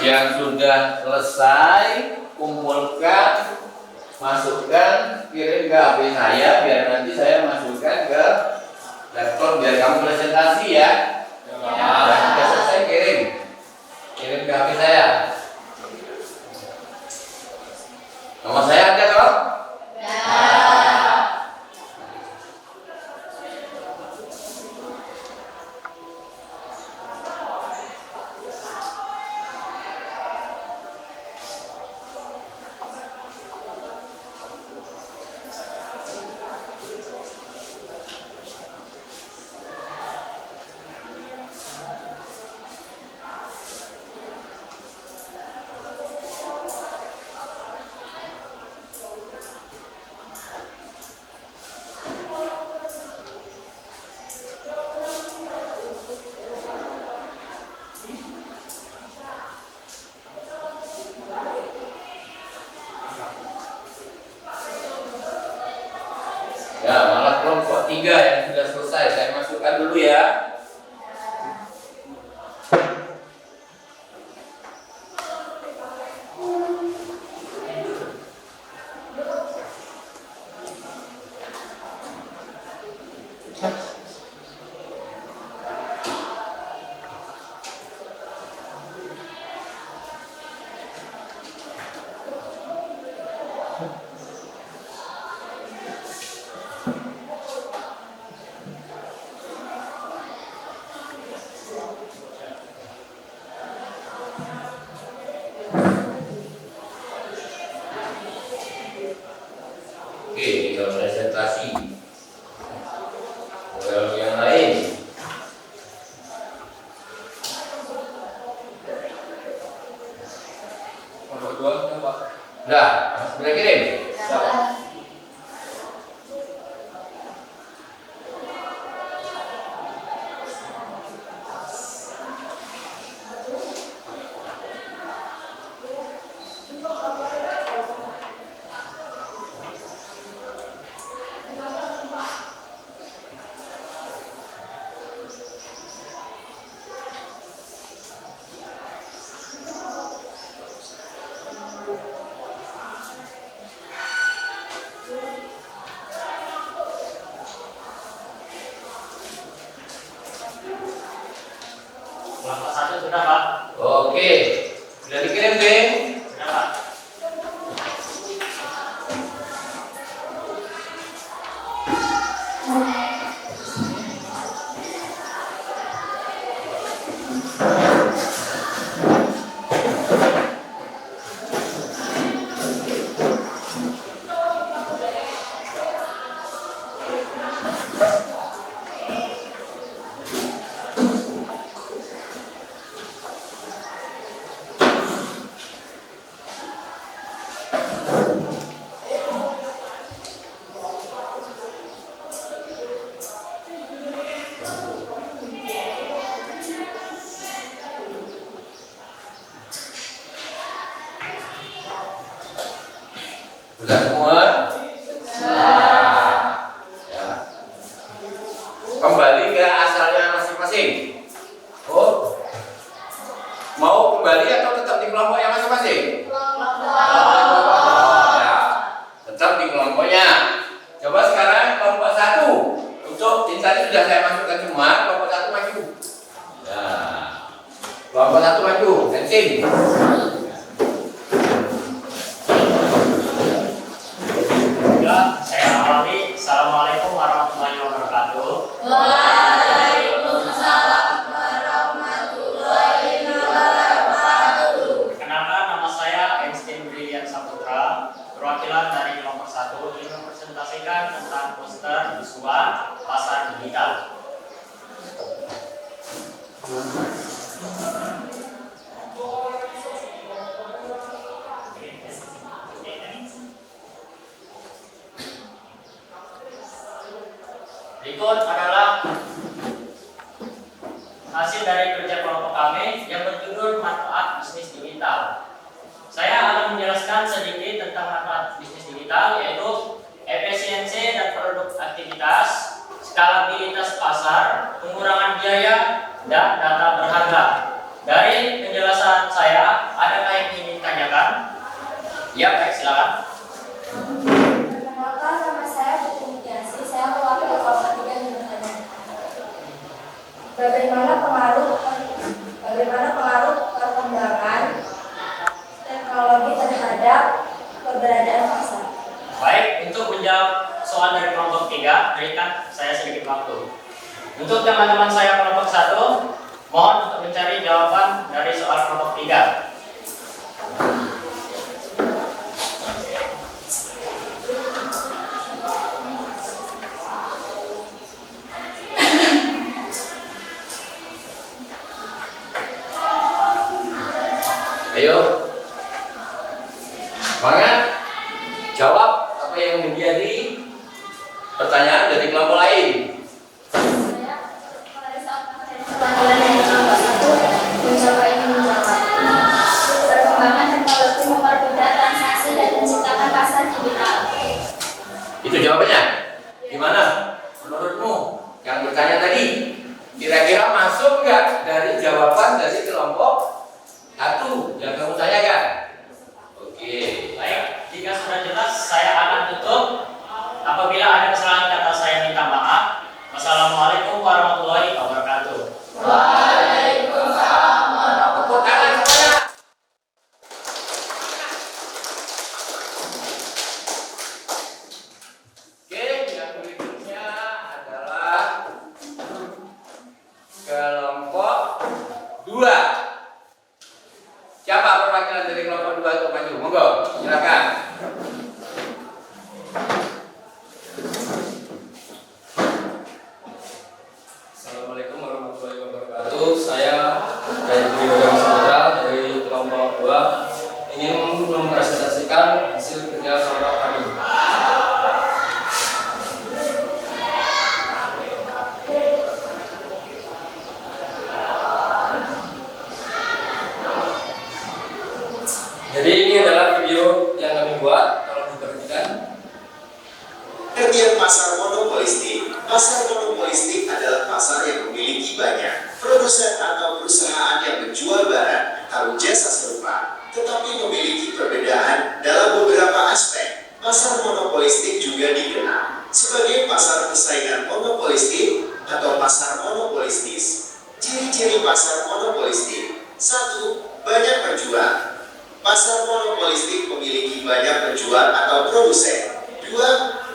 Yang sudah selesai, kumpulkan, masukkan, kirim ke HP saya biar nanti saya masukkan ke laptop biar kamu presentasi ya. Nah, sudah selesai kirim ke HP saya. Nomor saya ada toh? Ya, malah kelompok 3 yang sudah selesai saya masukkan dulu ya. Oke, tinggal presentasi. Kalau yang lain, udah, sudah kirim. Kelompok 1 sudah Pak? Oke, sudah dikirim deh. Sudah Pak? Sudah semua? Ya. Kembali ke asalnya masing-masing. Oh, mau kembali atau tetap di kelompoknya masing-masing? Ya, tetap di kelompoknya. Coba sekarang kelompok 1. Untuk tadi sudah saya masukkan semua, kelompok 1 maju. Ya. Kelompok 1 maju, pensil. Ya, saya awali. Assalamualaikum warahmatullahi wabarakatuh. Waalaikumsalam warahmatullahi wabarakatuh. Perkenalkan, nama saya Einstein Brilian Saputra, perwakilan dari kelompok 1 ingin mempresentasikan tentang poster visual pasar digital. Berikut adalah hasil dari kerja kelompok kami yang berjudul manfaat bisnis digital. Saya akan menjelaskan sedikit tentang manfaat bisnis digital, yaitu efisiensi dan produk aktivitas, skalabilitas pasar, pengurangan biaya, dan data berharga. Dari penjelasan saya Bagaimana pengaruh perkembangan teknologi terhadap keberadaan pasar? Baik, untuk menjawab soal dari kelompok 3, berikan saya sedikit waktu. Untuk teman-teman saya kelompok 1, mohon untuk mencari jawaban dari soal kelompok 3. Ayo, semangat. Jawab apa yang menjadi pertanyaan dari kelompok lain. Saya pada saat pertanyaan yang kelompok 1 mencoba ingin menjawab. Perkembangan teknologi mempermudah transaksi dan menciptakan pasar digital. Itu jawabannya. Gimana? Menurutmu yang bertanya tadi kira-kira masuk nggak dari jawaban dari kelompok 1 yang kamu tanyakan? Oke. Baik, jika sudah jelas, saya akan tutup. Apabila ada kesalahan kata, saya minta maaf. Wassalamualaikum warahmatullahi wabarakatuh. Waalaikumsalam warahmatullahi Tepuk tangan semuanya. Oke, yang berikutnya adalah kelompok 2. Siapa perwakilan dari kelompok 2 untuk maju? Monggo, silakan. Assalamualaikum warahmatullahi wabarakatuh. Saya dari Bidang Sumatera dari kelompok 2 ingin mempresentasikan hasil kerja kelompok kami. Jadi ini adalah video yang kami buat, kalau diperhatikan. Pengertian pasar monopolistik. Pasar monopolistik adalah pasar yang memiliki banyak produsen atau perusahaan yang menjual barang atau jasa serupa, tetapi memiliki perbedaan dalam beberapa aspek. Pasar monopolistik juga dikenal sebagai pasar persaingan monopolistik atau pasar monopolistis. Ciri-ciri pasar monopolistik: 1. Banyak penjual. Pasar monopolistik memiliki banyak penjual atau produsen. 2.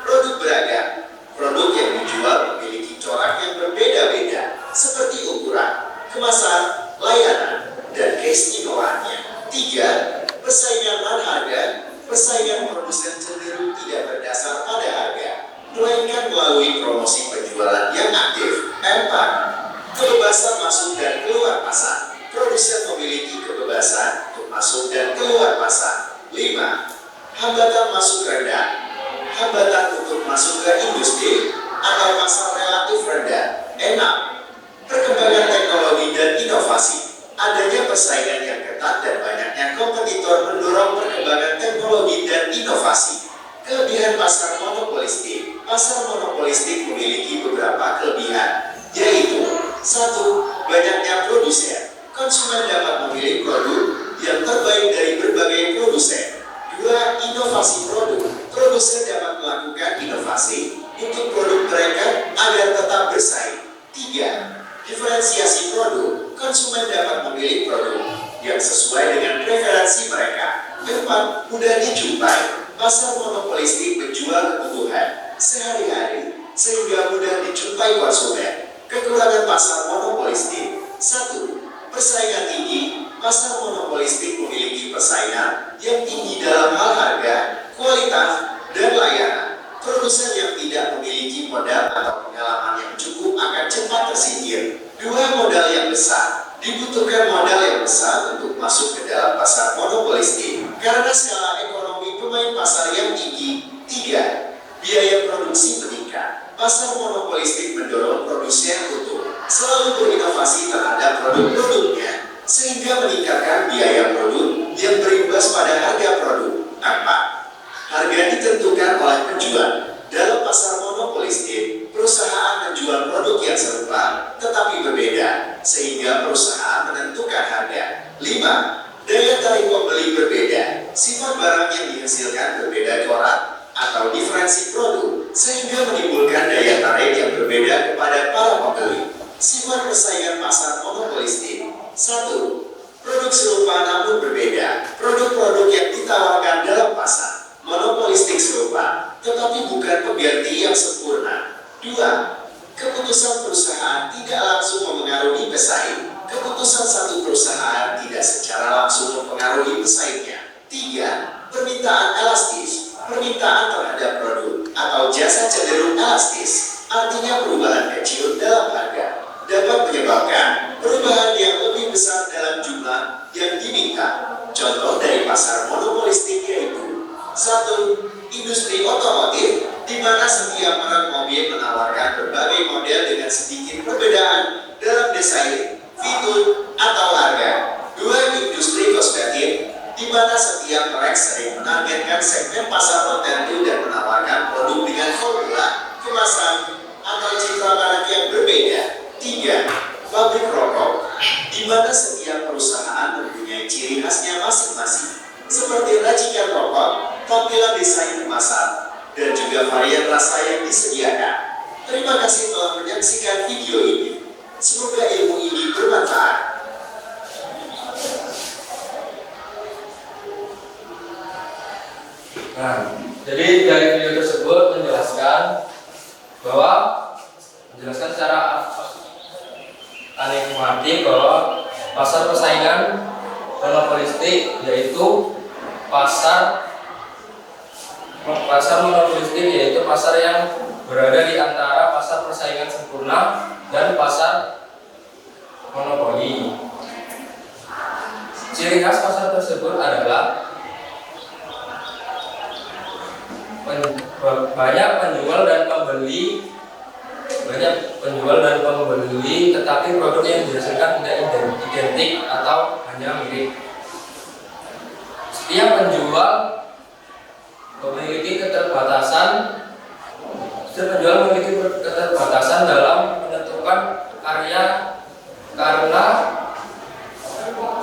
Produk beragam. Produk yang dijual memiliki corak yang berbeda-beda, seperti ukuran, kemasan, layanan, dan keistimewaannya. 3. Persaingan harga. Persaingan produsen cenderung tidak berdasar pada harga, melainkan melalui promosi penjualan yang aktif. 4. Kebebasan masuk dan keluar pasar. Produsen memiliki kebebasan untuk masuk dan keluar pasar. 5. Hambatan masuk rendah. Hambatan untuk masuk ke industri atau pasar relatif rendah. 6. Perkembangan teknologi dan inovasi. Adanya persaingan yang ketat dan banyaknya kompetitor mendorong perkembangan teknologi dan inovasi. Kelebihan pasar monopolistik. Pasar monopolistik memiliki beberapa kelebihan, yaitu: 1. Banyaknya produsen. Konsumen dapat memilih produk yang terbaik dari berbagai produsen. 2. Inovasi produk. Produsen dapat melakukan inovasi untuk produk mereka agar tetap bersaing. 3. Diferensiasi produk. Konsumen dapat memilih produk yang sesuai dengan preferensi mereka. 4. Mudah dijumpai. Pasar monopolistik menjual kebutuhan sehari-hari sehingga mudah dijumpai konsumen. Kekurangan pasar monopolistik: 1. Persaingan tinggi. Pasar monopolistik memiliki persaingan yang tinggi dalam hal harga, kualitas, dan layanan. Produsen yang tidak memiliki modal atau pengalaman yang cukup akan cepat tersingkir. 2. Modal yang besar. Dibutuhkan modal yang besar untuk masuk ke dalam pasar monopolistik karena skala ekonomi pemain pasar yang tinggi. 3. Biaya produksi meningkat. Pasar monopolistik mendorong produsen untuk selalu berinovasi terhadap produk-produknya, sehingga meningkatkan biaya produk yang berimbas pada harga produk. 4. Harga ditentukan oleh penjual. Dalam pasar monopolistik, perusahaan menjual produk yang serupa tetapi berbeda, sehingga perusahaan menentukan harga. 5. Daya tarik pembeli berbeda. Sifat barang yang dihasilkan berbeda corak atau diferensi produk, sehingga menimbulkan daya tarik yang berbeda kepada para pembeli. Sifat persaingan pasar monopolistik. 1. Produk serupa namun berbeda. Produk-produk yang ditawarkan dalam pasar monopolistik serupa, tetapi bukan pengganti yang sempurna. 2. Keputusan perusahaan tidak langsung memengaruhi pesaing. Keputusan satu perusahaan tidak secara langsung mempengaruhi pesaingnya. 3. Permintaan elastis. Permintaan terhadap produk atau jasa cenderung elastis, artinya perubahan kecil dalam harga dapat menyebabkan perubahan yang lebih besar dalam jumlah yang diminta. Contoh dari pasar monopolistik yaitu 1. Industri otomotif, di mana setiap merek mobil menawarkan berbagai model dengan sedikit perbedaan dalam desain, fitur, atau harga. 2. Industri kosmetik, di mana setiap merek sering menargetkan segmen pasar tertentu dan menawarkan produk dengan formula, kemasan, atau citra barang yang berbeda. 3. Pabrik rokok, di mana setiap perusahaan mempunyai ciri khasnya masing-masing, seperti racikan rokok, tampilan desain kemasan, dan juga varian rasa yang disediakan. Terima kasih telah menyaksikan video ini. Semoga ilmu ini bermanfaat. Nah, jadi dari video tersebut menjelaskan secara anikmati bahwa pasar persaingan monopolistik yaitu pasar yang berada di antara pasar persaingan sempurna dan pasar monopoli. Ciri khas pasar tersebut adalah banyak penjual dan pembeli, tetapi produk yang dihasilkan tidak identik atau hanya mirip. Setiap penjual memiliki keterbatasan dalam menentukan karya karena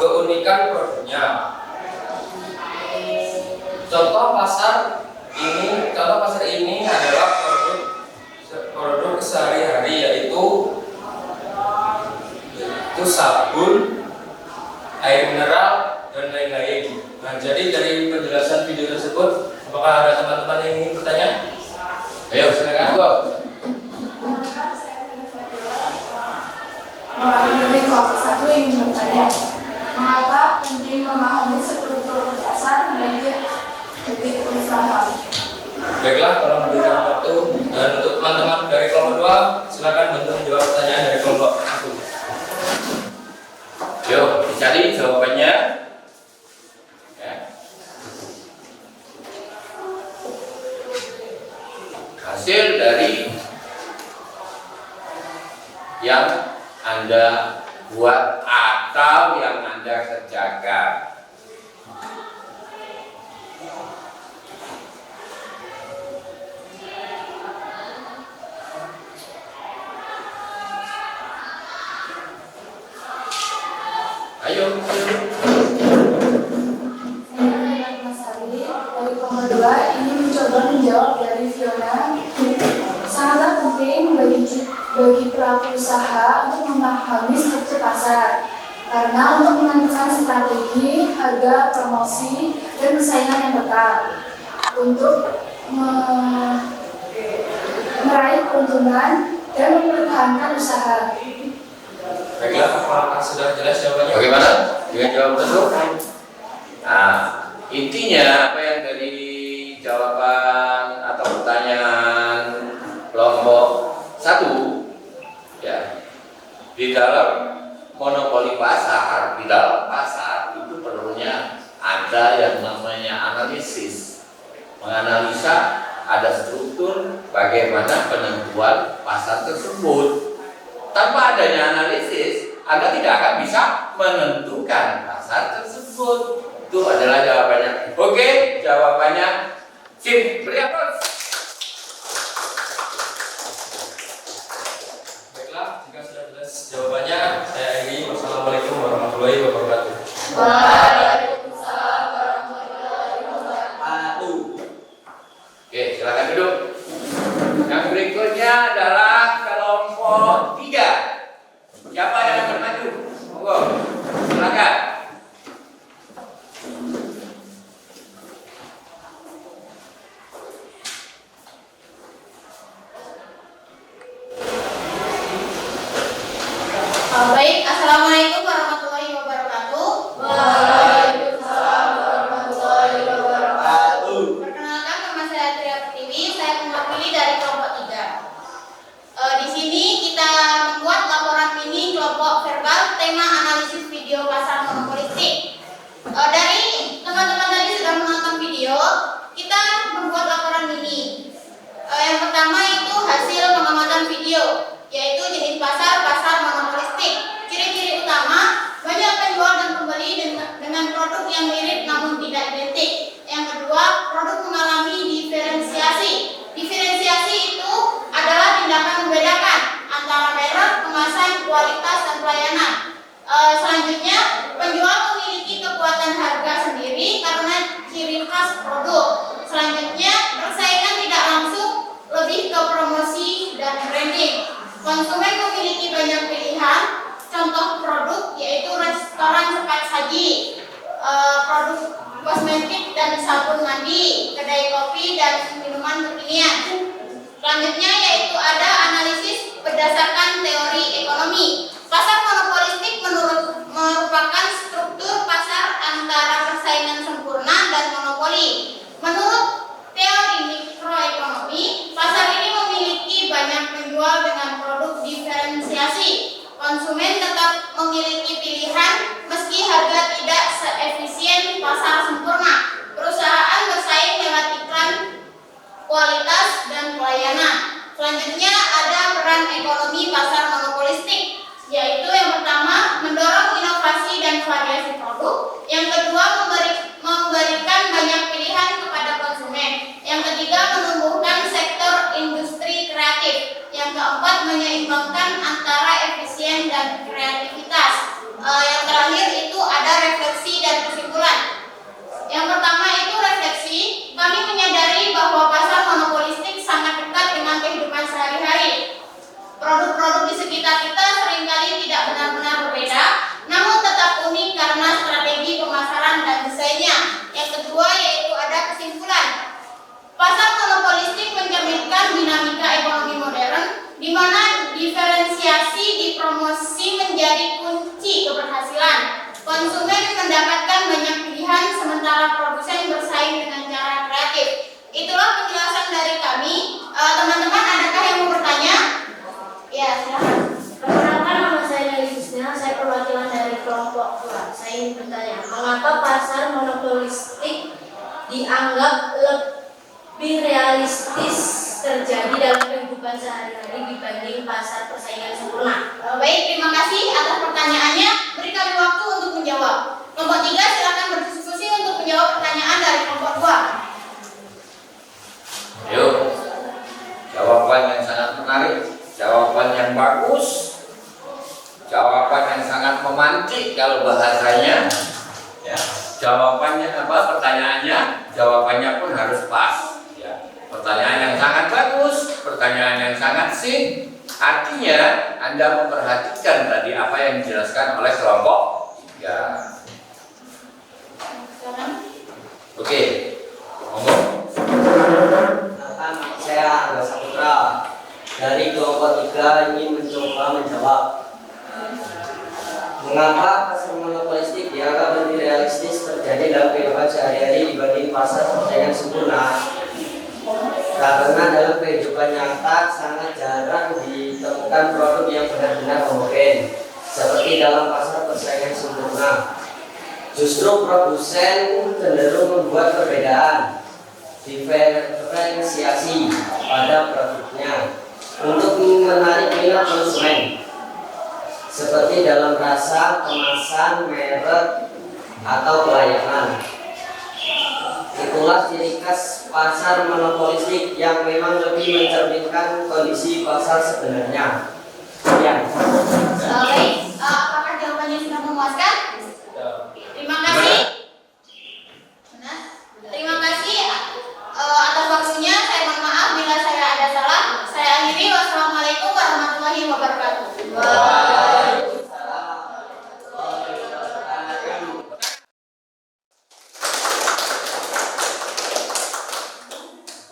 keunikan produknya. Contoh pasar ini adalah produk sehari-hari yaitu sabun, air mineral, dan lain-lain. Nah, jadi dari penjelasan video tersebut, apakah ada teman-teman yang ingin bertanya? Ayo, silakan. Melalui kelompok 1 ingin bertanya, mengapa penting memahami struktur dasar menjadi titik usaha? Baiklah, kalau memberikan waktu dan untuk teman-teman dari kelompok 2, silakan bantu menjawab pertanyaan dari kelompok 1. Yuk, dicari jawabannya. Ya. Hasil dari yang Anda buat atau yang Anda kerjakan. Ayo. Mas Ari, dari kelompok 2 ini mencoba menjawab dari Fiona. Sangatlah penting bagi pelaku usaha untuk memahami struktur pasar, karena untuk menentukan strategi, harga, promosi, dan persaingan yang tepat untuk meraih keuntungan dan mempertahankan usaha. Baiklah, apakah sudah jelas jawabannya? Bagaimana? Dengan jawaban dulu. Nah, intinya apa yang dari jawaban atau pertanyaan kelompok 1 ya, di dalam monopoli pasar, di dalam pasar itu perlunya ada yang namanya analisis, menganalisa ada struktur bagaimana penentuan pasar tersebut. Tanpa adanya analisis, Anda tidak akan bisa menentukan pasar tersebut. Itu adalah jawabannya. Oke, jawabannya sip. Beri aplaus. Baiklah, jika sudah jelas jawabannya, saya akhiri. Wassalamualaikum warahmatullahi wabarakatuh. Waalaikumsalam warahmatullahi wabarakatuh. Oke, silakan duduk. Yang berikutnya adalah kelompok 3. Siapa Baik, Assalamualaikum warahmatullahi wabarakatuh. Waalaikumsalam warahmatullahi wabarakatuh. Perkenalkan, nama saya Tria Pertiwi, saya mewakili dari kelompok 3. Di sini kita membuat laporan mini kelompok verbal tema analisis video pasar monopolistik. Dari teman-teman tadi sudah menonton video, kita membuat laporan mini. Yang pertama itu hasil pengamatan video, yaitu jenis pasar monopolistik. Ciri-ciri utama, banyak penjual dan pembeli dengan produk yang mirip namun tidak identik. Yang kedua, produk mengalami diferensiasi. Diferensiasi itu adalah tindakan membedakan antara merek, kemasan, kualitas, dan pelayanan. Selanjutnya, penjual memiliki kekuatan harga sendiri karena ciri khas produk. Selanjutnya, persaingan tidak langsung, lebih ke promosi dan branding. Konsumen memiliki banyak pilihan. Contoh produk yaitu restoran cepat saji, produk kosmetik dan sabun mandi, kedai kopi dan minuman kekinian. Selanjutnya yaitu ada analisis berdasarkan teori ekonomi. Pasar monopolistik merupakan struktur pasar antara persaingan sempurna dan monopoli. Menurut teori mikroekonomi, pasar ini memiliki banyak penjual dengan produk diferensiasi. Konsumen tetap memiliki pilihan meski harga tidak seefisien pasar sempurna. Perusahaan bersaing lewat iklan, kualitas, dan pelayanan. Selanjutnya ada peran ekonomi pasar monopolistik, yaitu yang pertama mendorong inovasi dan variasi produk, yang kedua memberikan banyak pilihan kepada konsumen, yang ketiga menumbuhkan sektor industri kreatif, yang keempat menyeimbangkan antara efisien dan kreativitas. Yang terakhir itu ada refleksi dan kesimpulan. Yang pertama itu refleksi. Kami menyadari bahwa pasar monopolistik sangat dekat dengan kehidupan sehari-hari. Produk-produk di sekitar kita seringkali tidak benar-benar berbeda, namun tetap unik karena strategi pemasaran dan desainnya. Yang kedua yaitu ada kesimpulan. Pasar monopolistik mencerminkan dinamika ekonomi modern, di mana diferensiasi di promosi menjadi kunci keberhasilan. Konsumen mendapatkan banyak pilihan, sementara produsen bersaing dengan cara kreatif. Itulah penjelasan dari kami. Teman-teman, adakah yang mau bertanya? Ya, silakan. Perkenalkan, nama saya Nelly Husna, saya perwakilan dari kelompok 2. Saya ingin bertanya, mengapa pasar monopolistik dianggap lebih realistis terjadi dalam kehidupan sehari-hari dibanding pasar persaingan sempurna? Baik, terima kasih atas pertanyaannya. Beri kami waktu untuk menjawab. Kelompok 3 silakan berdiskusi untuk menjawab pertanyaan dari kelompok 2. Yuk, jawaban yang sangat menarik, jawaban yang bagus, jawaban yang sangat memantik kalau bahasanya. Ya, jawabannya apa? Pertanyaannya, jawabannya pun harus pas. Ya, pertanyaan yang sangat bagus, pertanyaan yang sangat sip. Artinya Anda memperhatikan tadi apa yang dijelaskan oleh kelompok 3. Oke, ngomong. Saya Agus Saputra dari kelompok 3 ingin mencoba menjawab mengapa pasar monopolistik dianggap lebih realistis terjadi dalam kehidupan sehari-hari dibanding pasar persaingan sempurna. Karena dalam kehidupan nyata sangat jarang ditemukan produk yang benar-benar homogen seperti dalam pasar persaingan sempurna. Justru produsen cenderung membuat perbedaan, diferensiasi pada produknya untuk menarik minat konsumen, seperti dalam rasa, kemasan, merek, atau pelayanan. Itulah ciri khas pasar monopolistik yang memang lebih mencerminkan kondisi pasar sebenarnya. Ya. Baik, apakah jawabannya sudah memuaskan? Terima kasih. Benar. Terima kasih atas waktunya. Saya mohon maaf bila saya ada salah. Saya akhiri. Wassalamualaikum warahmatullahi wabarakatuh.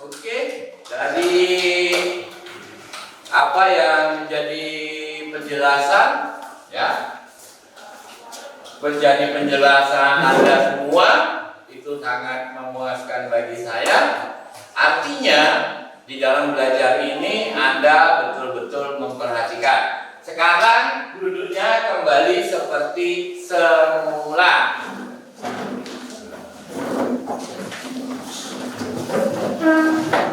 Oke, dari apa yang menjadi penjelasan Ya, menjadi penjelasan Anda semua itu sangat memuaskan bagi saya. Artinya di dalam belajar ini Anda betul-betul memperhatikan. Sekarang duduknya kembali seperti semula. Duduknya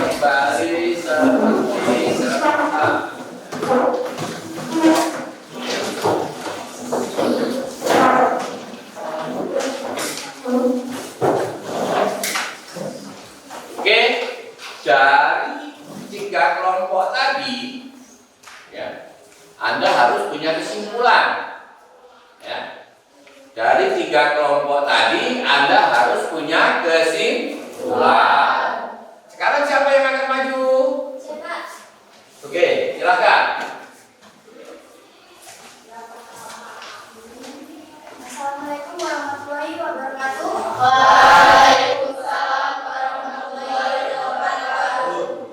kembali seperti semula. Oke, dari 3 kelompok tadi, ya, Anda harus punya kesimpulan. Ya, dari 3 kelompok tadi, Anda harus punya kesimpulan. Sekarang siapa yang akan maju? Oke, silakan. Assalamualaikum warahmatullahi wabarakatuh.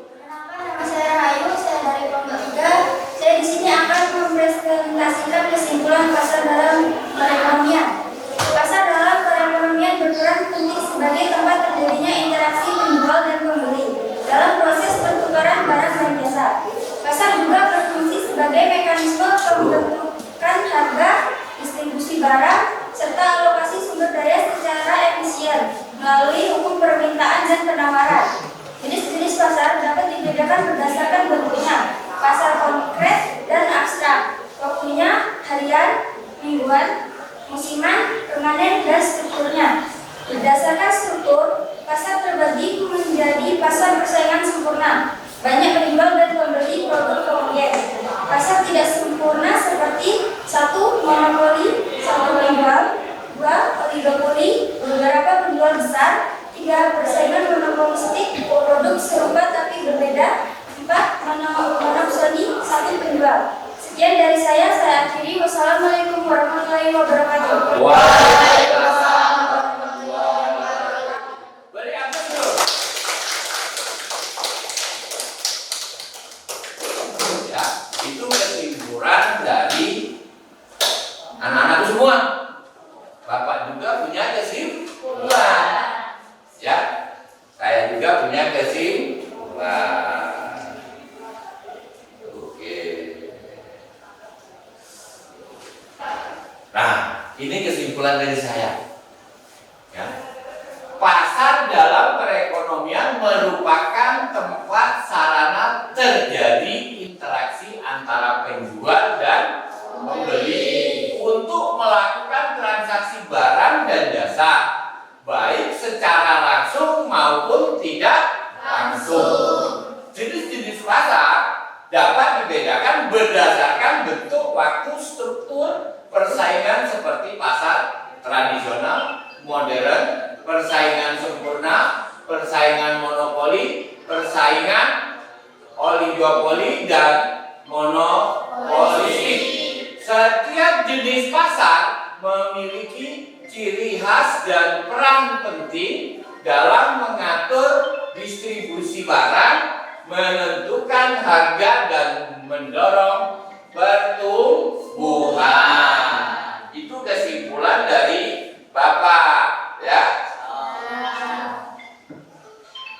Perkenalkan, nama saya Rahayu, saya dari kelompok 3. Saya di sini akan mempresentasikan kesimpulan pasar dalam perekonomian. Pasar dalam perekonomian berperan penting sebagai tempat terjadinya interaksi penjual dan pembeli dalam proses pertukaran barang dan jasa. Pasar juga berfungsi sebagai mekanisme pembentukan harga, distribusi barang, serta alokasi sumber daya secara efisien melalui hukum permintaan dan penawaran. Jenis-jenis pasar dapat dibedakan berdasarkan bentuknya, pasar konkret dan abstrak, waktunya, harian, mingguan, musiman, permanen, dan strukturnya. Berdasarkan struktur, pasar terbagi menjadi pasar persaingan sempurna, banyak penjual dan pembeli produk homogen. Pasar tidak sempurna seperti 1. Monopoli, 1 penjual, 2. Oligopoli, beberapa penjual besar, 3. Persaingan monopolistik, produk serupa tapi berbeda, 4. Monopsoni, 1 penjual. Sekian dari saya akhiri. Wassalamualaikum warahmatullahi wabarakatuh. Waalaikumsalam warahmatullahi wabarakatuh. Beri aplaus dulu. Ya, itu kesimpulan dari anak-anak semua. Bapak juga punya kesimpulan. Ya, saya juga punya kesimpulan. Oke. Nah, ini kesimpulan dari saya. Ya. Pasar dalam perekonomian merupakan tempat sarana terjadi interaksi antara penjual dan pembeli untuk melakukan transaksi barang dan jasa, baik secara langsung maupun tidak langsung. Jenis-jenis pasar dapat dibedakan berdasarkan bentuk, waktu, struktur, persaingan seperti pasar tradisional, modern, persaingan sempurna, persaingan monopoli, persaingan oligopoli, dan monopolistik. Setiap jenis pasar memiliki ciri khas dan peran penting dalam mengatur distribusi barang, menentukan harga, dan mendorong pertumbuhan. Itu kesimpulan dari Bapak, ya.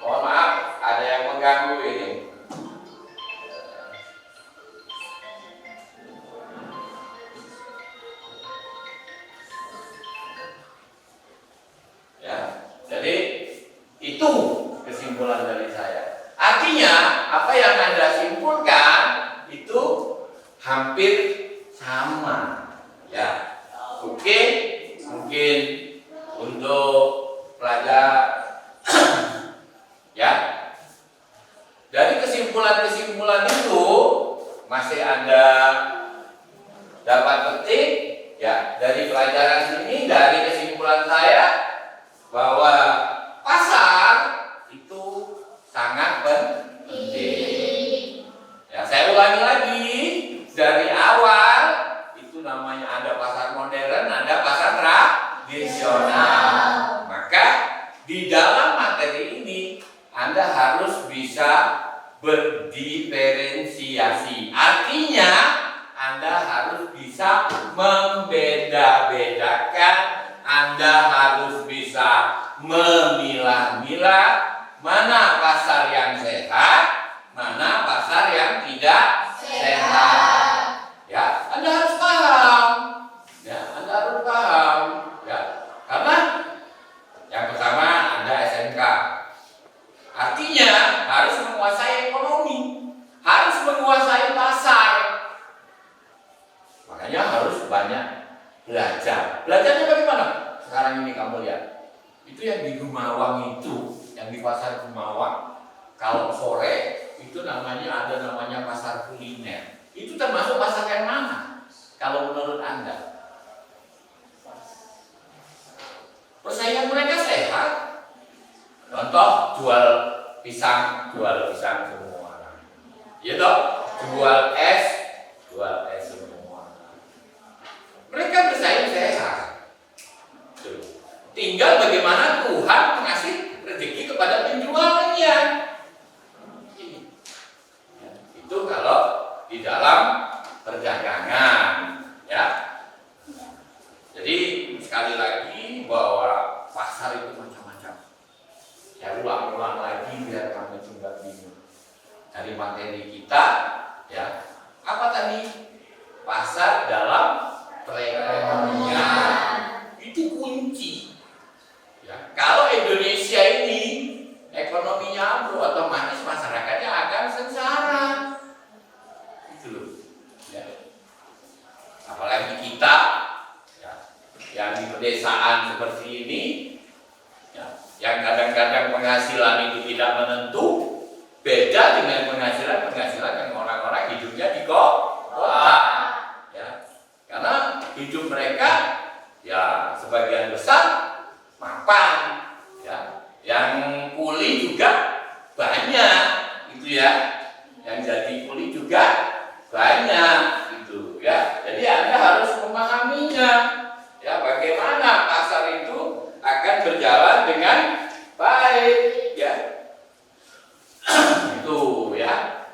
Mohon maaf, ada yang mengganggu ini. Ya, jadi itu kesimpulan dari saya. Artinya, apa yang Anda simpulkan itu hampir sama. Ya, oke. Mungkin untuk pelajar ya, dari kesimpulan-kesimpulan itu masih Anda dapat petik ya dari pelajaran ini, dari kesimpulan saya bahwa pasar itu sangat penting. Ya, saya ulangi lagi dari awal, itu namanya ada pasar modern, ada pasar tradisional. Maka di dalam materi ini Anda harus bisa berdiferensiasi. Artinya Anda harus bisa membeda-bedakan, Anda harus bisa memilah-milah mana pasar yang sehat, mana pasar yang tidak sehat. Ya, Anda harus paham. Ya, Anda harus paham. Ya, karena yang pertama Anda SMK. Artinya harus menguasai ekonomi, harus menguasai pasar. Makanya harus banyak belajar. Belajarnya bagaimana? Sekarang ini kamu lihat. Itu yang di Gumawang itu, yang di pasar Gumawang. Kalau sore itu namanya pasar kuliner. Itu termasuk pasar yang mana? Kalau menurut Anda? Persaingan mereka sehat. Contoh jual pisang semua. Ya toh, jual es semua. Mereka bersaing sehat. Tuh. Tinggal bagaimana Tuhan mengasih rezeki kepada penjualnya. Itu kalau di dalam perdagangan, ya. Jadi sekali lagi bahwa pasar itu macam-macam. Ya ulang-ulang lagi biar kamu juga bingung. Dari materi kita, ya. Apa tadi? Pasar dalam perekonomian. Itu kunci. Ya. Kalau Indonesia ini ekonominya ambruk, otomatis masyarakatnya akan sengsara. Itu loh. Ya. Apalagi kita, ya, yang di pedesaan seperti ini, ya, yang kadang-kadang penghasilan itu tidak menentu, beda dengan penghasilan yang orang-orang hidupnya di kota. Ya. Karena hidup mereka, ya, sebagian besar mapan, ya. Yang kuli juga banyak, gitu ya. Yang jadi kuli juga banyak, gitu ya. Jadi Anda harus memahaminya, ya, bagaimana pasar itu akan berjalan dengan baik, ya. Itu ya.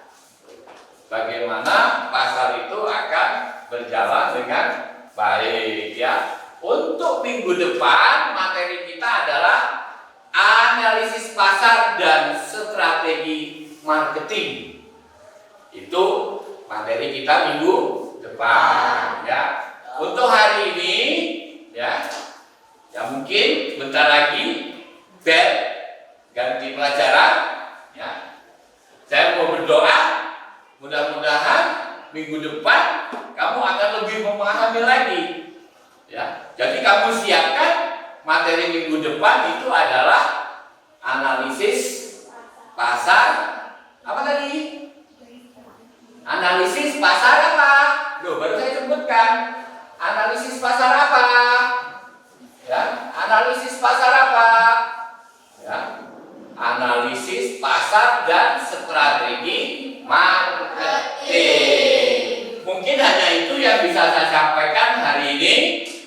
Bagaimana pasar itu akan berjalan dengan baik, ya. Untuk minggu depan materi kita adalah analisis pasar dan strategi marketing. Itu materi kita minggu depan, ya. Untuk hari ini, ya mungkin bentar lagi bel ganti pelajaran, ya. Saya mau berdoa, mudah-mudahan minggu depan kamu akan lebih memahami lagi, ya. Jadi kamu siapkan materi minggu depan itu adalah analisis pasar. Apa tadi? Analisis pasar apa? Loh, baru saya sebutkan. Analisis pasar apa? Ya, analisis pasar apa? Ya, analisis pasar dan strategi marketing. Mungkin hanya itu yang bisa saya sampaikan hari ini.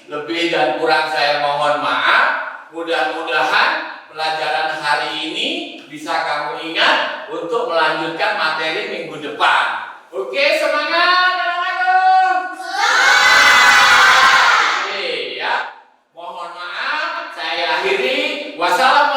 Lebih dan kurang saya mohon maaf. Mudah-mudahan pelajaran hari ini bisa kamu ingat untuk melanjutkan materi minggu depan. Oke, semangat anak-anak. Oke, ya. Mohon maaf, saya akhiri. Wassalamualaikum.